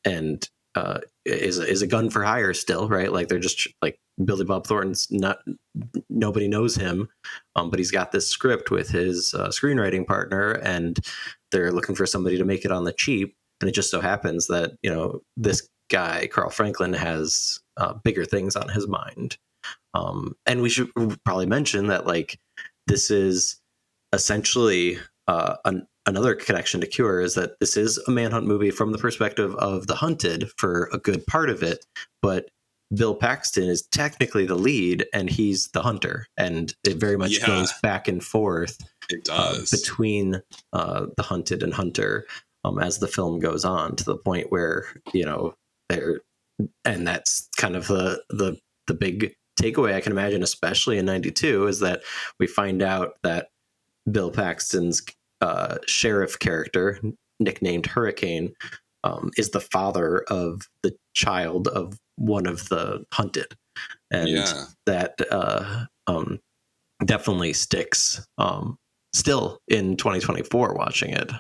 and is a gun for hire still, right? Like they're just like Billy Bob Thornton's nobody knows him, but he's got this script with his screenwriting partner, and they're looking for somebody to make it on the cheap. And it just so happens that this guy Carl Franklin has bigger things on his mind. And we should probably mention that like this is essentially another connection to Cure is that this is a manhunt movie from the perspective of the hunted for a good part of it, but Bill Paxton is technically the lead and he's the hunter, and it very much goes back and forth. It does between the hunted and hunter as the film goes on, to the point where they're, and that's kind of the big takeaway I can imagine, especially in '92, is that we find out that Bill Paxton's sheriff character, nicknamed Hurricane, is the father of the child of one of the hunted, and that definitely sticks still in 2024 watching it,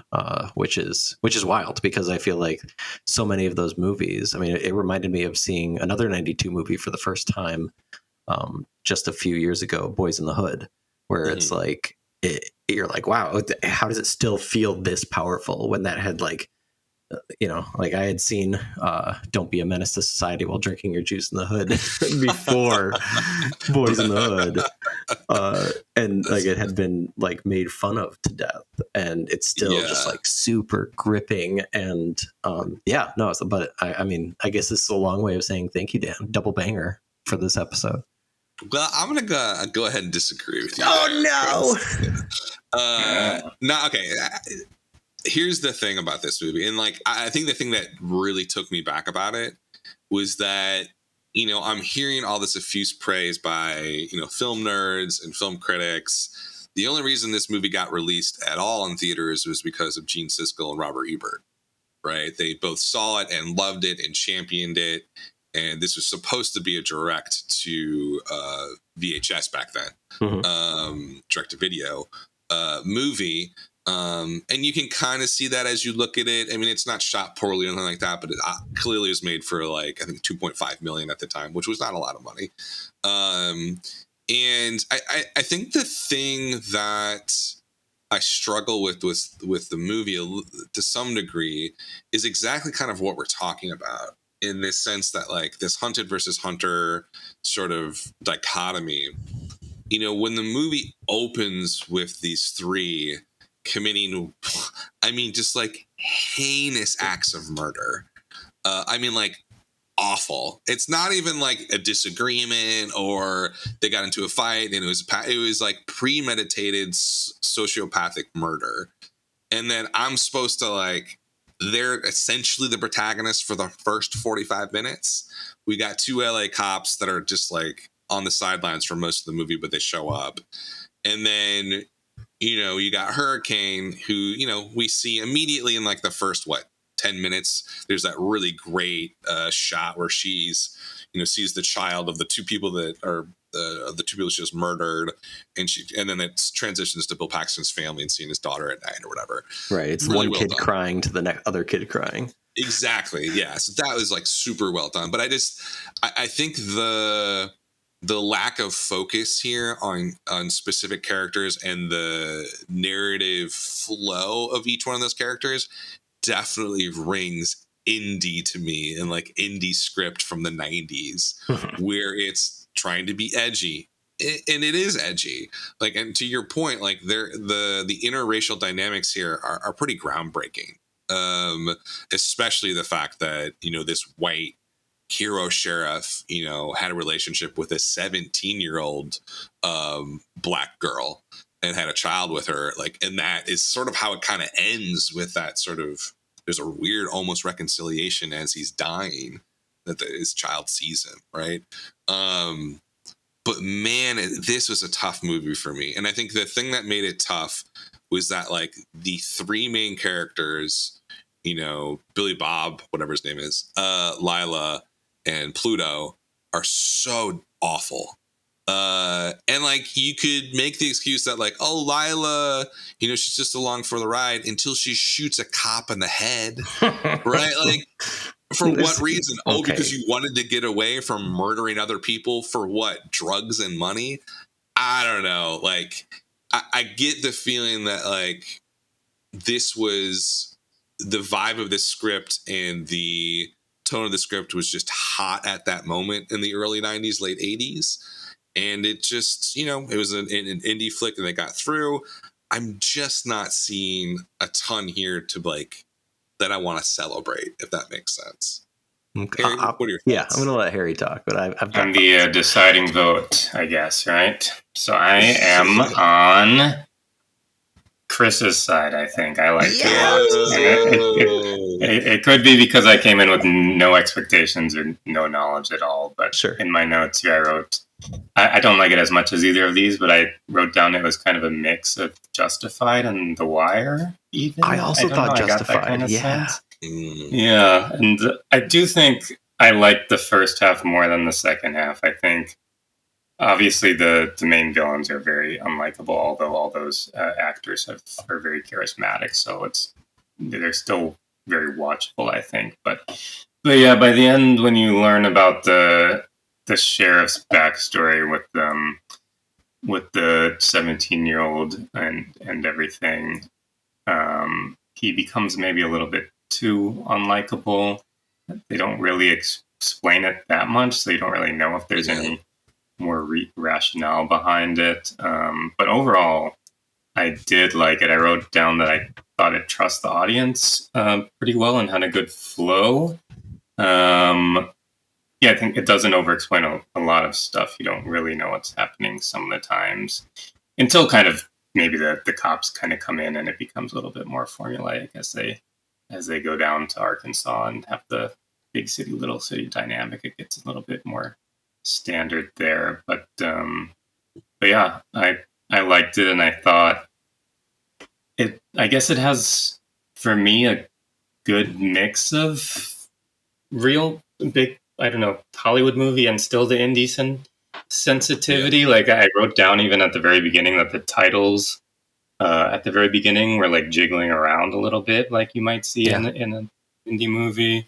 which is wild, because I feel like so many of those movies, I mean, it reminded me of seeing another '92 movie for the first time just a few years ago, Boys in the Hood, where it's like you're like, wow, how does it still feel this powerful when that had like like I had seen Don't Be a Menace to Society While Drinking Your Juice in the Hood before Boys in the Hood, and like it had been like made fun of to death, and it's still just like super gripping, and but I mean, I guess this is a long way of saying thank you, Dan. Double banger for this episode. Well, I'm gonna go ahead and disagree with you. Oh no! No, okay. Here's the thing about this movie, and like I think the thing that really took me back about it was that I'm hearing all this effuse praise by film nerds and film critics. The only reason this movie got released at all in theaters was because of Gene Siskel and Robert Ebert, right? They both saw it and loved it and championed it, and this was supposed to be a direct to VHS back then, direct to video movie. And you can kind of see that as you look at it. I mean, it's not shot poorly or anything like that, but it clearly was made for like, I think 2.5 million at the time, which was not a lot of money. And I think the thing that I struggle with the movie to some degree is exactly kind of what we're talking about, in this sense that like this hunted versus hunter sort of dichotomy. When the movie opens with these three committing, I mean, just like heinous acts of murder. I mean, like awful. It's not even like a disagreement or they got into a fight and it was like premeditated sociopathic murder. And then I'm supposed to like, they're essentially the protagonist for the first 45 minutes. We got two LA cops that are just like on the sidelines for most of the movie, but they show up. And then you got Hurricane, who, we see immediately in like the first, 10 minutes, there's that really great shot where she's, sees the child of the two people that are the two people she just murdered. And then it transitions to Bill Paxton's family and seeing his daughter at night or whatever. Right. It's really one kid crying to the other kid crying. Exactly. Yeah. So that was like super well done. But I think the lack of focus here on specific characters and the narrative flow of each one of those characters definitely rings indie to me, and like indie script from the 90s where it's trying to be edgy, and it is edgy. Like, and to your point, like the interracial dynamics here are pretty groundbreaking, especially the fact that this white hero sheriff, had a relationship with a 17-year-old black girl and had a child with her. Like, and that is sort of how it kind of ends with that sort of, there's a weird almost reconciliation as he's dying that his child sees him. Right. But man, this was a tough movie for me. And I think the thing that made it tough was that like the three main characters, Billy Bob, whatever his name is, Lila, and Pluto are so awful. And like you could make the excuse that like, oh, Lila, she's just along for the ride until she shoots a cop in the head. Right? Like, for what reason? Okay. Oh, because you wanted to get away from murdering other people for what? Drugs and money? I don't know. Like, I get the feeling that like this was the vibe of this script, and the tone of the script was just hot at that moment in the early 90s, late 80s. And it just, it was an indie flick and they got through. I'm just not seeing a ton here to like that I want to celebrate, if that makes sense. Harry, what are your thoughts? Yeah, I'm going to let Harry talk, but I've got I'm the deciding vote, I guess, right? So I am on Chris's side, I think. I like it could be because I came in with no expectations or no knowledge at all. But sure. In my notes here, I wrote, I don't like it as much as either of these, but I wrote down it was kind of a mix of Justified and The Wire, even. I also thought Justified, I got that kind of sense. Mm. Yeah, and I do think I liked the first half more than the second half. I think obviously the main villains are very unlikable, although all those actors are very charismatic, so they're still very watchable, I think. But yeah, by the end, when you learn about the sheriff's backstory with the 17-year-old and everything, he becomes maybe a little bit too unlikable. They don't really explain it that much, so you don't really know if there's any more rationale behind it. But overall, I did like it. I wrote down that I thought it trusts the audience pretty well and had a good flow. I think it doesn't over-explain a lot of stuff. You don't really know what's happening some of the times until kind of maybe the cops kind of come in and it becomes a little bit more formulaic as they go down to Arkansas and have the big city, little city dynamic. It gets a little bit more standard there. But yeah, I liked it, and I thought I guess it has, for me, a good mix of real big, I don't know, Hollywood movie and still the indie sensitivity. Yeah. Like I wrote down even at the very beginning that the titles at the very beginning were like jiggling around a little bit, like you might see in an indie movie.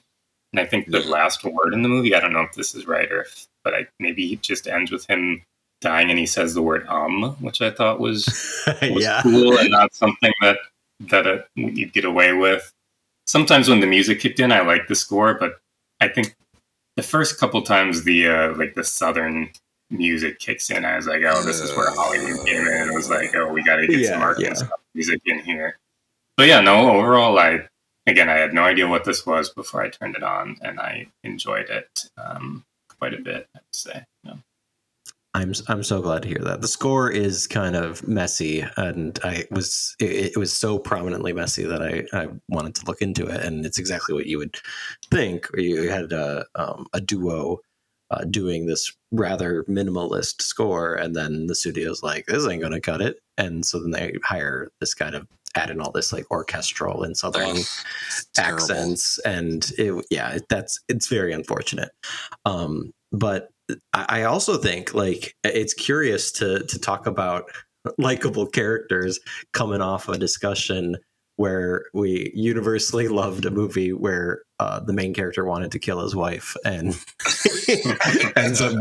And I think the last word in the movie, I don't know if this is right but maybe it just ends with him dying and he says the word which I thought was cool and not something that you'd get away with. Sometimes when the music kicked in, I liked the score, but I think the first couple times the the Southern music kicks in, I was like, oh, this is where Hollywood came in. It was like, oh, we got to get some Arkansas music in here. But yeah, no, overall, I had no idea what this was before I turned it on, and I enjoyed it quite a bit, I'd say. Yeah. I'm so glad to hear that. The score is kind of messy, and it was so prominently messy that I wanted to look into it, and it's exactly what you would think. You had a duo doing this rather minimalist score, and then the studio's like, this ain't gonna cut it, and so then they hire this kind of add in all this like orchestral and southern accents, and it's very unfortunate. But I also think like it's curious to talk about likable characters coming off a discussion where we universally loved a movie where the main character wanted to kill his wife and ends up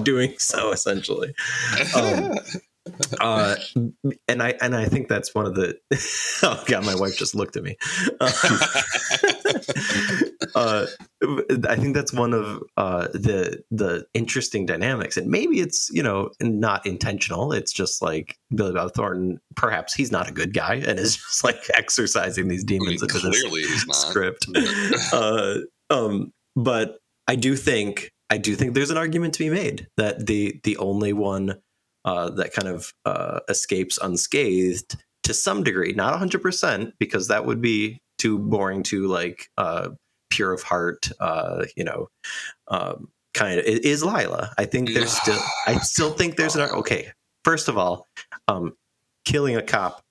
doing so essentially. And I think that's one of the oh god, my wife just looked at me. I think that's one of the interesting dynamics, and maybe it's not intentional. It's just like Billy Bob Thornton. Perhaps he's not a good guy and is just like exercising these demons into this script. But I do think there's an argument to be made that the only one that kind of escapes unscathed to some degree, not 100%, because that would be too boring to like pure of heart, kind of is Lila. I think there's still think there's okay. First of all, killing a cop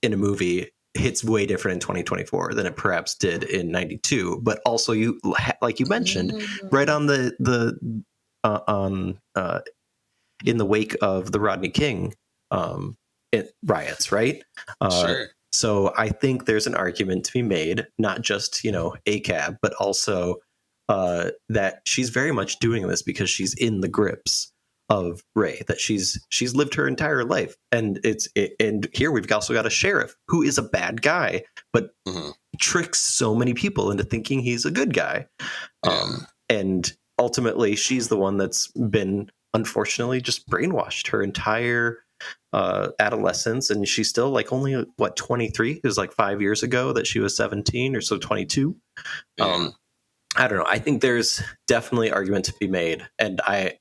in a movie hits way different in 2024 than it perhaps did in 92. But also, you like you mentioned, right on in the wake of the Rodney King riots, right? Sure. So I think there's an argument to be made, not just ACAB, but also that she's very much doing this because she's in the grips of Ray, that she's lived her entire life, and and here we've also got a sheriff who is a bad guy, but tricks so many people into thinking he's a good guy, and ultimately she's the one that's been unfortunately just brainwashed her entire adolescence, and she's still like only what 23. It was like 5 years ago that she was 17 or so, 22. Yeah. I don't know. I think there's definitely argument to be made, and I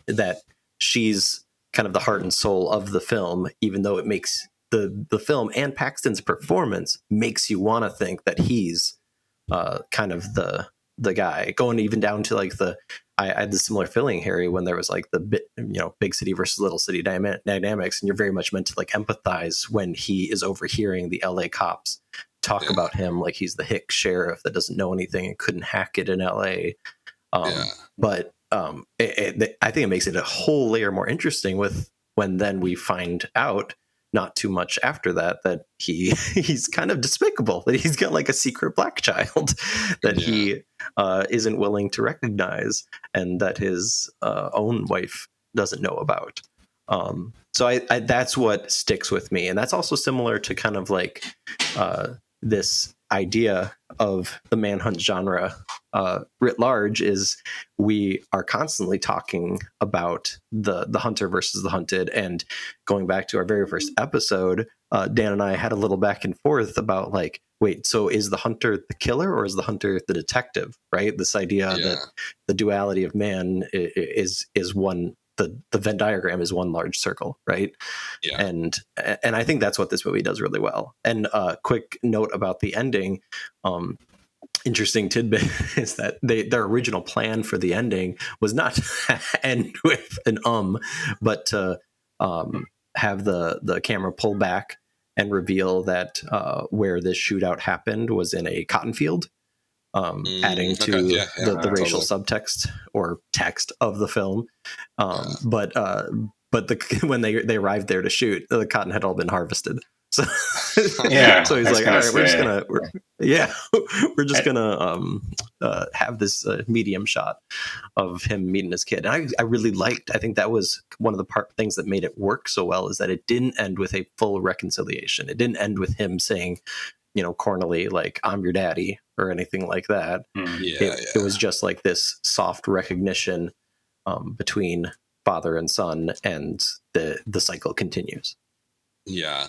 that she's kind of the heart and soul of the film, even though it makes the film and Paxton's performance makes you want to think that he's kind of the guy, going even down to like I had the similar feeling, Harry, when there was like the big city versus little city dynamics, and you're very much meant to like empathize when he is overhearing the LA cops talk about him like he's the hick sheriff that doesn't know anything and couldn't hack it in LA. But I think it makes it a whole layer more interesting when then we find out not too much after that he's kind of despicable, that he's got like a secret black child that he isn't willing to recognize, and that his own wife doesn't know about. So I that's what sticks with me, and that's also similar to kind of like this idea of the Manhunt genre writ large, is we are constantly talking about the hunter versus the hunted. And going back to our very first episode, Dan and I had a little back and forth about like, wait, so is the hunter the killer or is the hunter the detective, right? This idea that the duality of man is one, the Venn diagram is one large circle, right? Yeah. And I think that's what this movie does really well. And a quick note about the ending, interesting tidbit is that their original plan for the ending was not to end with an but to have the camera pull back and reveal that where this shootout happened was in a cotton field. Adding to the racial subtext or text of the film. But when they arrived there to shoot, the cotton had all been harvested. So so he's like, all right, we're just gonna have this medium shot of him meeting his kid. And I really liked, I think that was one of the things that made it work so well, is that it didn't end with a full reconciliation. It didn't end with him saying, cornily, like, I'm your daddy or anything like that. It was just like this soft recognition between father and son, and the cycle continues. Yeah.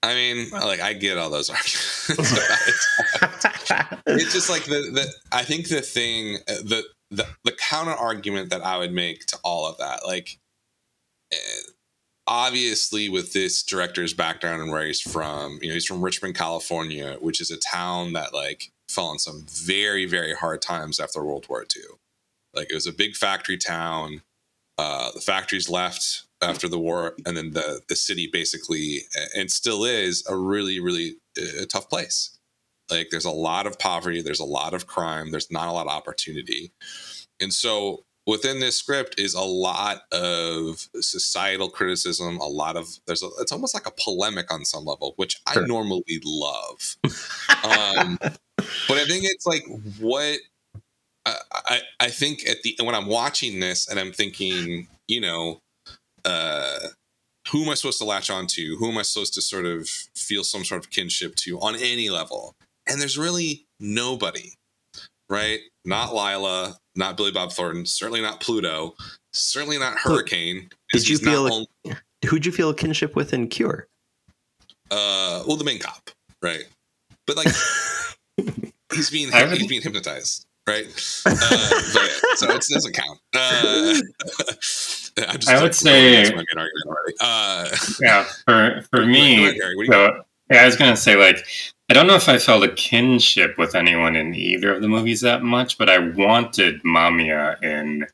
I mean, like, I get all those arguments. It's just like I think the thing, the counter argument that I would make to all of that, like, obviously with this director's background and where he's from, he's from Richmond, California, which is a town that like fell on some very, very hard times after World War II. Like, it was a big factory town. The factories left after the war, and then the city basically, and still is, a really, really tough place. Like, there's a lot of poverty, there's a lot of crime, there's not a lot of opportunity. And so within this script is a lot of societal criticism, it's almost like a polemic on some level, which I normally love. But I think it's like what I think when I'm watching this and I'm thinking, who am I supposed to latch onto? Who am I supposed to sort of feel some sort of kinship to on any level? And there's really nobody, right? Not Lila, not Billy Bob Thornton, certainly not Pluto, certainly not Hurricane. Who'd you feel a kinship with in Cure? Well, the main cop, right? But like, he's being hypnotized, right? So it doesn't count. I would say, for me, I was going to say, like, I don't know if I felt a kinship with anyone in either of the movies that much, but I wanted Mamiya in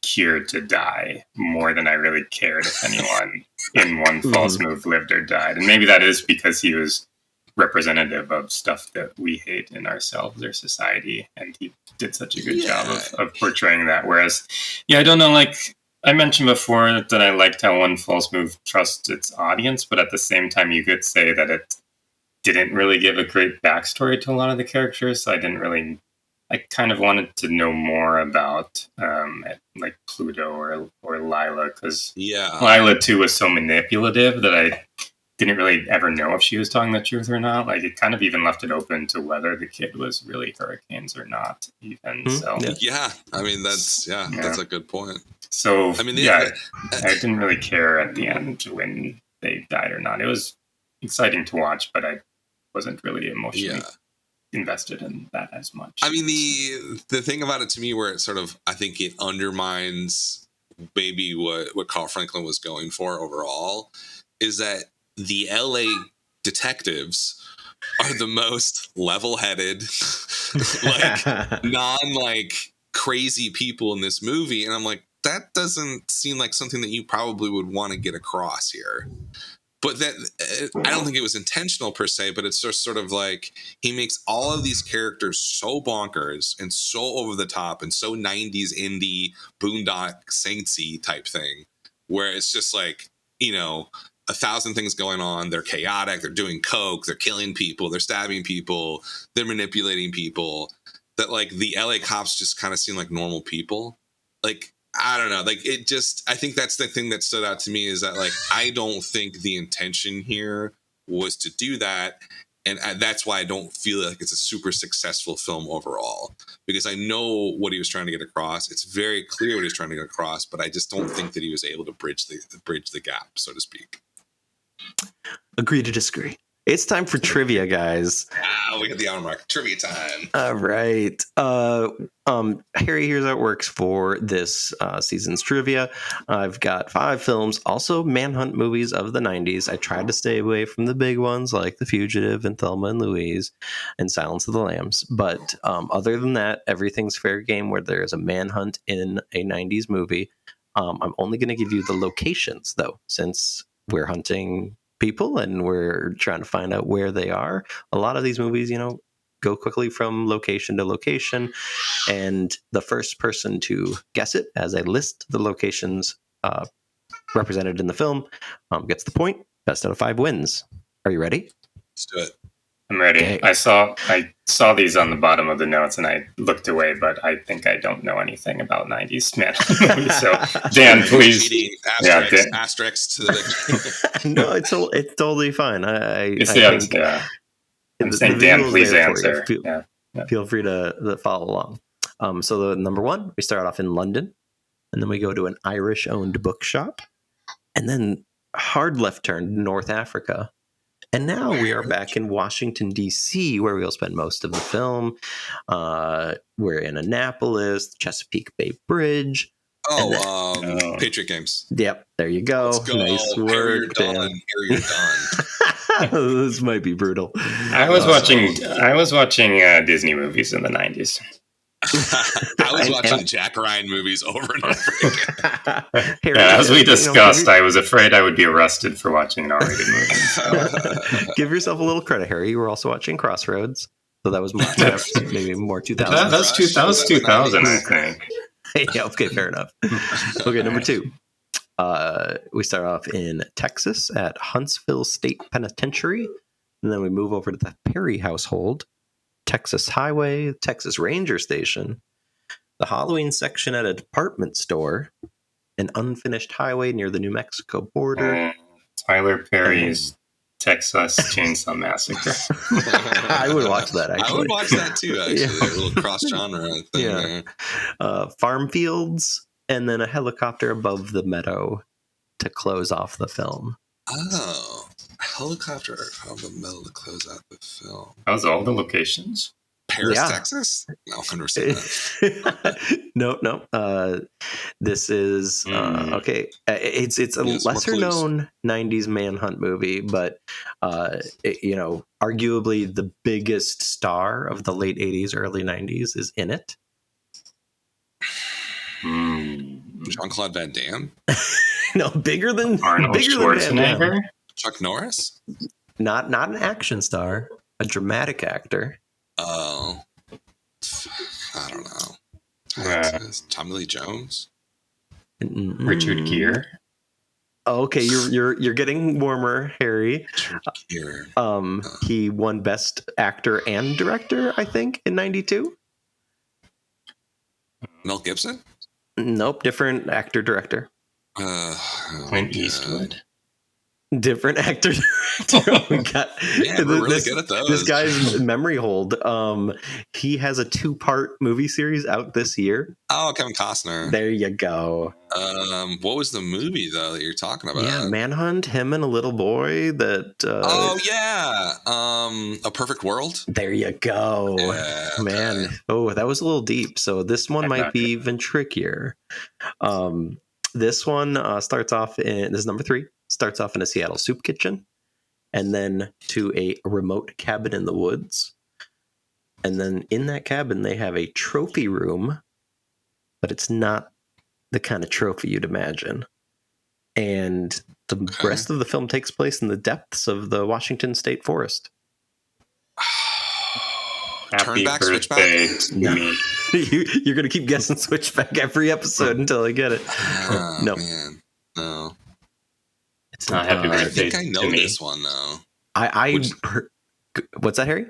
Cure to die more than I really cared if anyone in One False Move lived or died. And maybe that is because he was representative of stuff that we hate in ourselves or society, and he did such a good job of portraying that. Whereas, I don't know, like I mentioned before, that I liked how One False Move trusts its audience, but at the same time, you could say that it didn't really give a great backstory to a lot of the characters. So I kind of wanted to know more about like Pluto or Lila, because Lila too was so manipulative that I didn't really ever know if she was telling the truth or not. Like, it kind of even left it open to whether the kid was really Hurricane's or not, even. So I mean, that's a good point. So I mean, I didn't really care at the end when they died or not. It was exciting to watch, but I wasn't really emotionally invested in that as much. I mean, the thing about it to me, where it sort of, I think it undermines maybe what Carl Franklin was going for overall, is that the LA detectives are the most level-headed, like crazy people in this movie, and I'm like, that doesn't seem like something that you probably would want to get across here. But that, I don't think it was intentional per se, but it's just sort of like he makes all of these characters so bonkers and so over the top and so 90s indie Boondock Saintsy type thing, where it's just like, 1,000 things going on. They're chaotic. They're doing coke. They're killing people. They're stabbing people. They're manipulating people. That like the LA cops just kind of seem like normal people. Like, I don't know. Like, I think that's the thing that stood out to me, is that like, I don't think the intention here was to do that. And that's why I don't feel like it's a super successful film overall, because I know what he was trying to get across. It's very clear what he's trying to get across, but I just don't think that he was able to bridge the gap, so to speak. Agree to disagree. It's time for trivia, guys. We hit the hour mark. Trivia time. All right. Harry, here's how it works for this season's trivia. I've got 5 films, also Manhunt movies of the 90s. I tried to stay away from the big ones like The Fugitive and Thelma and Louise and Silence of the Lambs. But other than that, everything's fair game where there is a manhunt in a 90s movie. I'm only going to give you the locations, though, since we're hunting people and we're trying to find out where they are. A lot of these movies, go quickly from location to location, and the first person to guess it as I list the locations represented in the film gets the point. Best out of 5 wins. Are you ready? Let's do it. I'm ready. Okay. I saw these on the bottom of the notes and I looked away, but I think I don't know anything about 90s man. So Dan, please. Asterisks to the No, it's totally fine. I'm saying Dan, please answer. Feel free to follow along. So the number 1, we start off in London, and then we go to an Irish-owned bookshop, and then hard left turn to North Africa. And now we are back in Washington, D.C., where we'll spend most of the film. We're in Annapolis, Chesapeake Bay Bridge. Patriot Games. Yep, there you go. Let's go. Nice work, Dan. Harry, you're done. This might be brutal. I was watching Disney movies in the 90s. I was watching Jack Ryan movies over and over again. Harry, as we discussed, I was afraid I would be arrested for watching an R-rated movie. So. Give yourself a little credit, Harry. You were also watching Crossroads, so that was maybe more 2000. That was 2000, I think. Yeah, okay, fair enough. Okay, number 2. We start off in Texas at Huntsville State Penitentiary, and then we move over to the Perry household, Texas Highway, Texas Ranger Station, the Halloween section at a department store, an unfinished highway near the New Mexico border. Tyler Perry's Texas Chainsaw Massacre. I would watch that, actually. I would watch that too, actually. A little cross-genre thing. Yeah. Farm fields, and then a helicopter above the meadow to close off the film. Oh, a helicopter above the meadow to close out the film. That was all the locations? Paris, Texas? No, I've never seen that. No. This is okay. It's a lesser known 90s manhunt movie, but arguably the biggest star of the late 80s, early 90s is in it. Jean-Claude Van Damme? No, bigger than Arnold Schwarzenegger. Chuck Norris? Not an action star, a dramatic actor. Oh, I don't know. Tommy Lee Jones, Richard Gere. Okay, you're getting warmer, Harry. He won Best Actor and Director, I think, in '92. Mel Gibson? Nope, different actor director. Clint Eastwood. Different actor. We got, Yeah, we're really good at those. This guy's memory hold. He has a 2-part movie series out this year. Oh, Kevin Costner. There you go. What was the movie though that you're talking about? Yeah, Manhunt. Him and a little boy that. Oh yeah, A Perfect World. There you go, Yeah, okay. man. Oh, that was a little deep. So this one might be even trickier. This one starts off in. This is number 3. Starts off in a Seattle soup kitchen, and then to a remote cabin in the woods. And then in that cabin, they have a trophy room, but it's not the kind of trophy you'd imagine. And the rest of the film takes place in the depths of the Washington State forest. Happy Turnback, birthday switchback? to me. You're going to keep guessing switchback every episode until I get it. Oh, No. man. No. It's not Happy I Birthday think I know to me. this one though. What's that, Harry?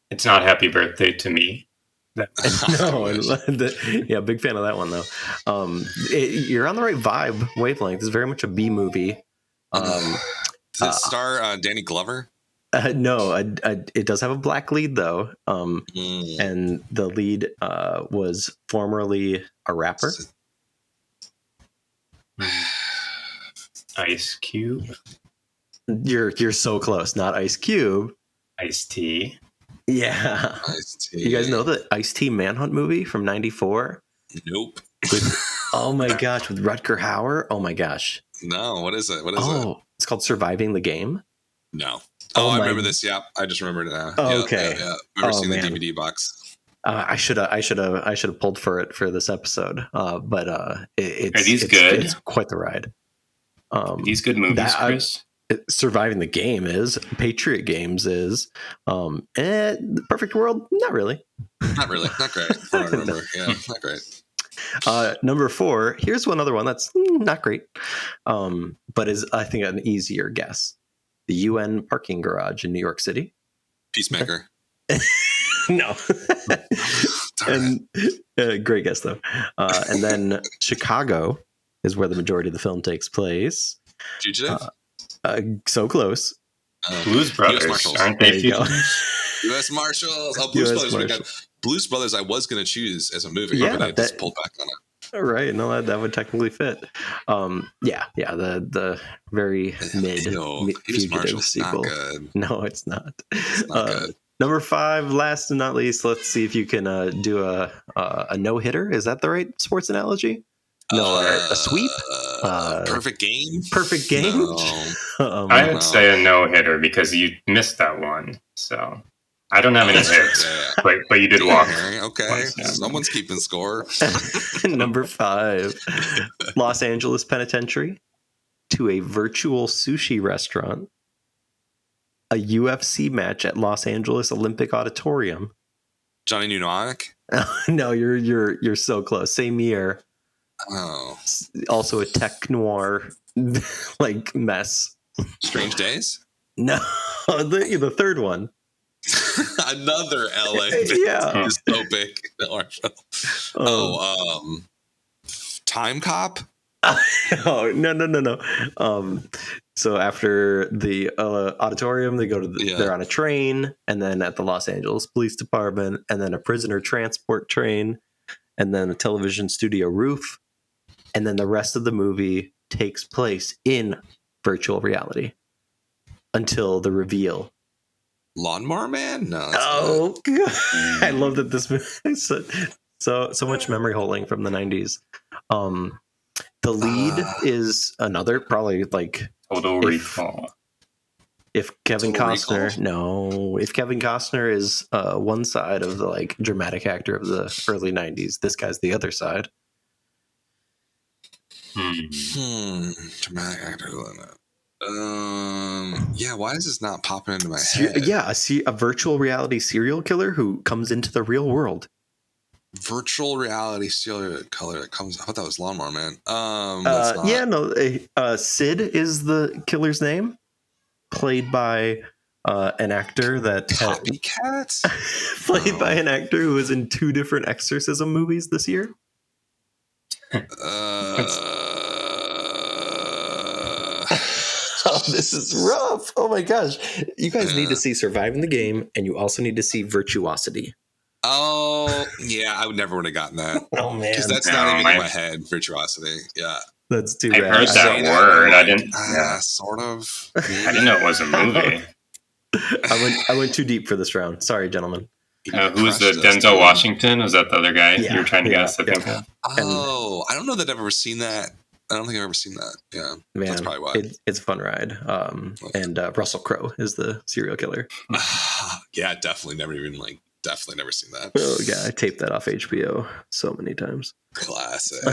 It's not Happy Birthday to me. No, yeah, big fan of that one though. You're on the right vibe wavelength. It's very much a B movie. Does it star Danny Glover? No, it does have a black lead though, and the lead was formerly a rapper. Ice Cube. You're so close. Not Ice Cube. Ice-T. Yeah. Ice-T. You guys know the Ice-T Manhunt movie from '94? Nope. Oh my gosh, with Rutger Hauer. Oh my gosh. No, what is it? What is it? It's called Surviving the Game. No. I remember this. Yeah, I just remembered it now. Oh, yeah, okay. Yeah. Remember seeing man. the DVD box. I should have pulled for it for this episode. But Are these good? It's quite the ride. Are these good movies, Chris? Surviving the Game is. Patriot Games is. The Perfect World, not really. Not really. Not great. From what I remember. Yeah, not great. Number 4. Here's one other one that's not great, but is I think an easier guess. The UN parking garage in New York City. Peacemaker. No. And great guess though. And then Chicago is where the majority of the film takes place. Fugitive. So close. Blues Brothers, Marshals. aren't they? U.S. Marshals. Oh, Blues US Brothers. Marshals. Blues Brothers. I was going to choose as a movie, Yeah, but I just pulled back on it. Right. No, that would technically fit. Yeah. The very mid U.S. fugitive Marshals. sequel. Not good. No, it's not. It's not good. Number 5, last and not least, let's see if you can do a no-hitter. Is that the right sports analogy? No, a sweep? Perfect game? Perfect game? No. I would say a no-hitter because you missed that one. So I don't have any hits, but you did walk. Okay, someone's keeping score. Number 5, Los Angeles Penitentiary to a virtual sushi restaurant, a UFC match at Los Angeles Olympic Auditorium. Johnny Mnemonic? No, you're so close. Same year. Oh. Also a tech noir like mess. Strange Days? No, the third one. Another LA Yeah. dystopic noir film. Time Cop? Oh, no. So after the auditorium, they go to they're on a train, and then at the Los Angeles Police Department, and then a prisoner transport train, and then a television studio roof, and then the rest of the movie takes place in virtual reality until the reveal. Lawnmower Man? No. Oh, God. I love that this movie is so much memory holding from the 90s. The lead is another, probably like Total Recall. If Kevin Total Costner, Recall? no, if Kevin Costner is one side of the like dramatic actor of the early 90s, this guy's the other side. Dramatic actor. Yeah, why is this not popping into my head? Yeah, a virtual reality serial killer who comes into the real world. Virtual reality serial killer that comes. I thought that was Lawnmower Man. That's not. Yeah, no. Sid is the killer's name, played by an actor that Copycat. played by an actor who was in 2 different exorcism movies this year. This is rough. Oh my gosh. You guys need to see Surviving the Game, and you also need to see Virtuosity. Oh, yeah, I would never would have gotten that. Oh man. Because that's not even in my head, Virtuosity. Yeah. That's too I bad. heard that word. I didn't. Sort of. I didn't know it was a movie. I went too deep for this round. Sorry, gentlemen. Who was the Denzel Washington? Was that the other guy you were trying to get us to think of? Oh, I don't know that I've ever seen that. I don't think I've ever seen that. Yeah, man, that's probably why. It's a fun ride. And Russell Crowe is the serial killer. Yeah, definitely never seen that. Oh yeah, I taped that off HBO so many times. Classic.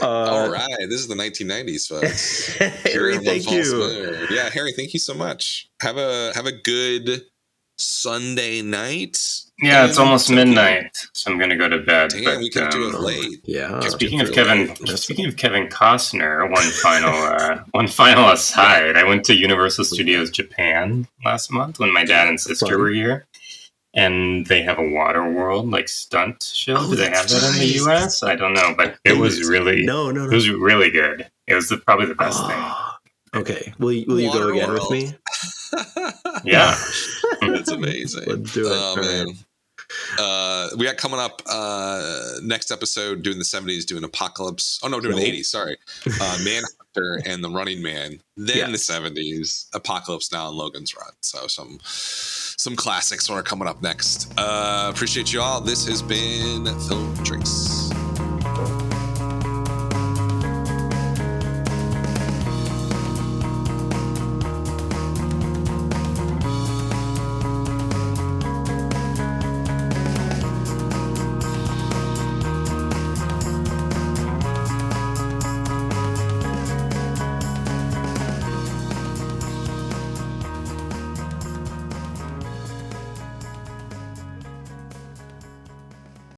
All right, this is the 1990s, folks. Harry, thank you. Yeah, Harry, thank you so much. Have a good Sunday night. Yeah, it's almost midnight, so I'm gonna go to bed. Damn, we can do it late. Yeah. Speaking of Kevin Costner, one final aside. I went to Universal Studios Japan last month when my dad and sister were here, and they have a water world stunt show. Do they have that in the US? I don't know, but it was really It was really good. It was probably the best thing. Okay, will you go again with me? Yeah. That's amazing. Let's do it. Oh man. We got coming up next episode doing the 70s, doing Apocalypse. Oh no, doing the 80s, sorry. Manhunter and the Running Man. Then the 70s, Apocalypse Now and Logan's Run. So some classics are coming up next. Appreciate you all. This has been Film Trace.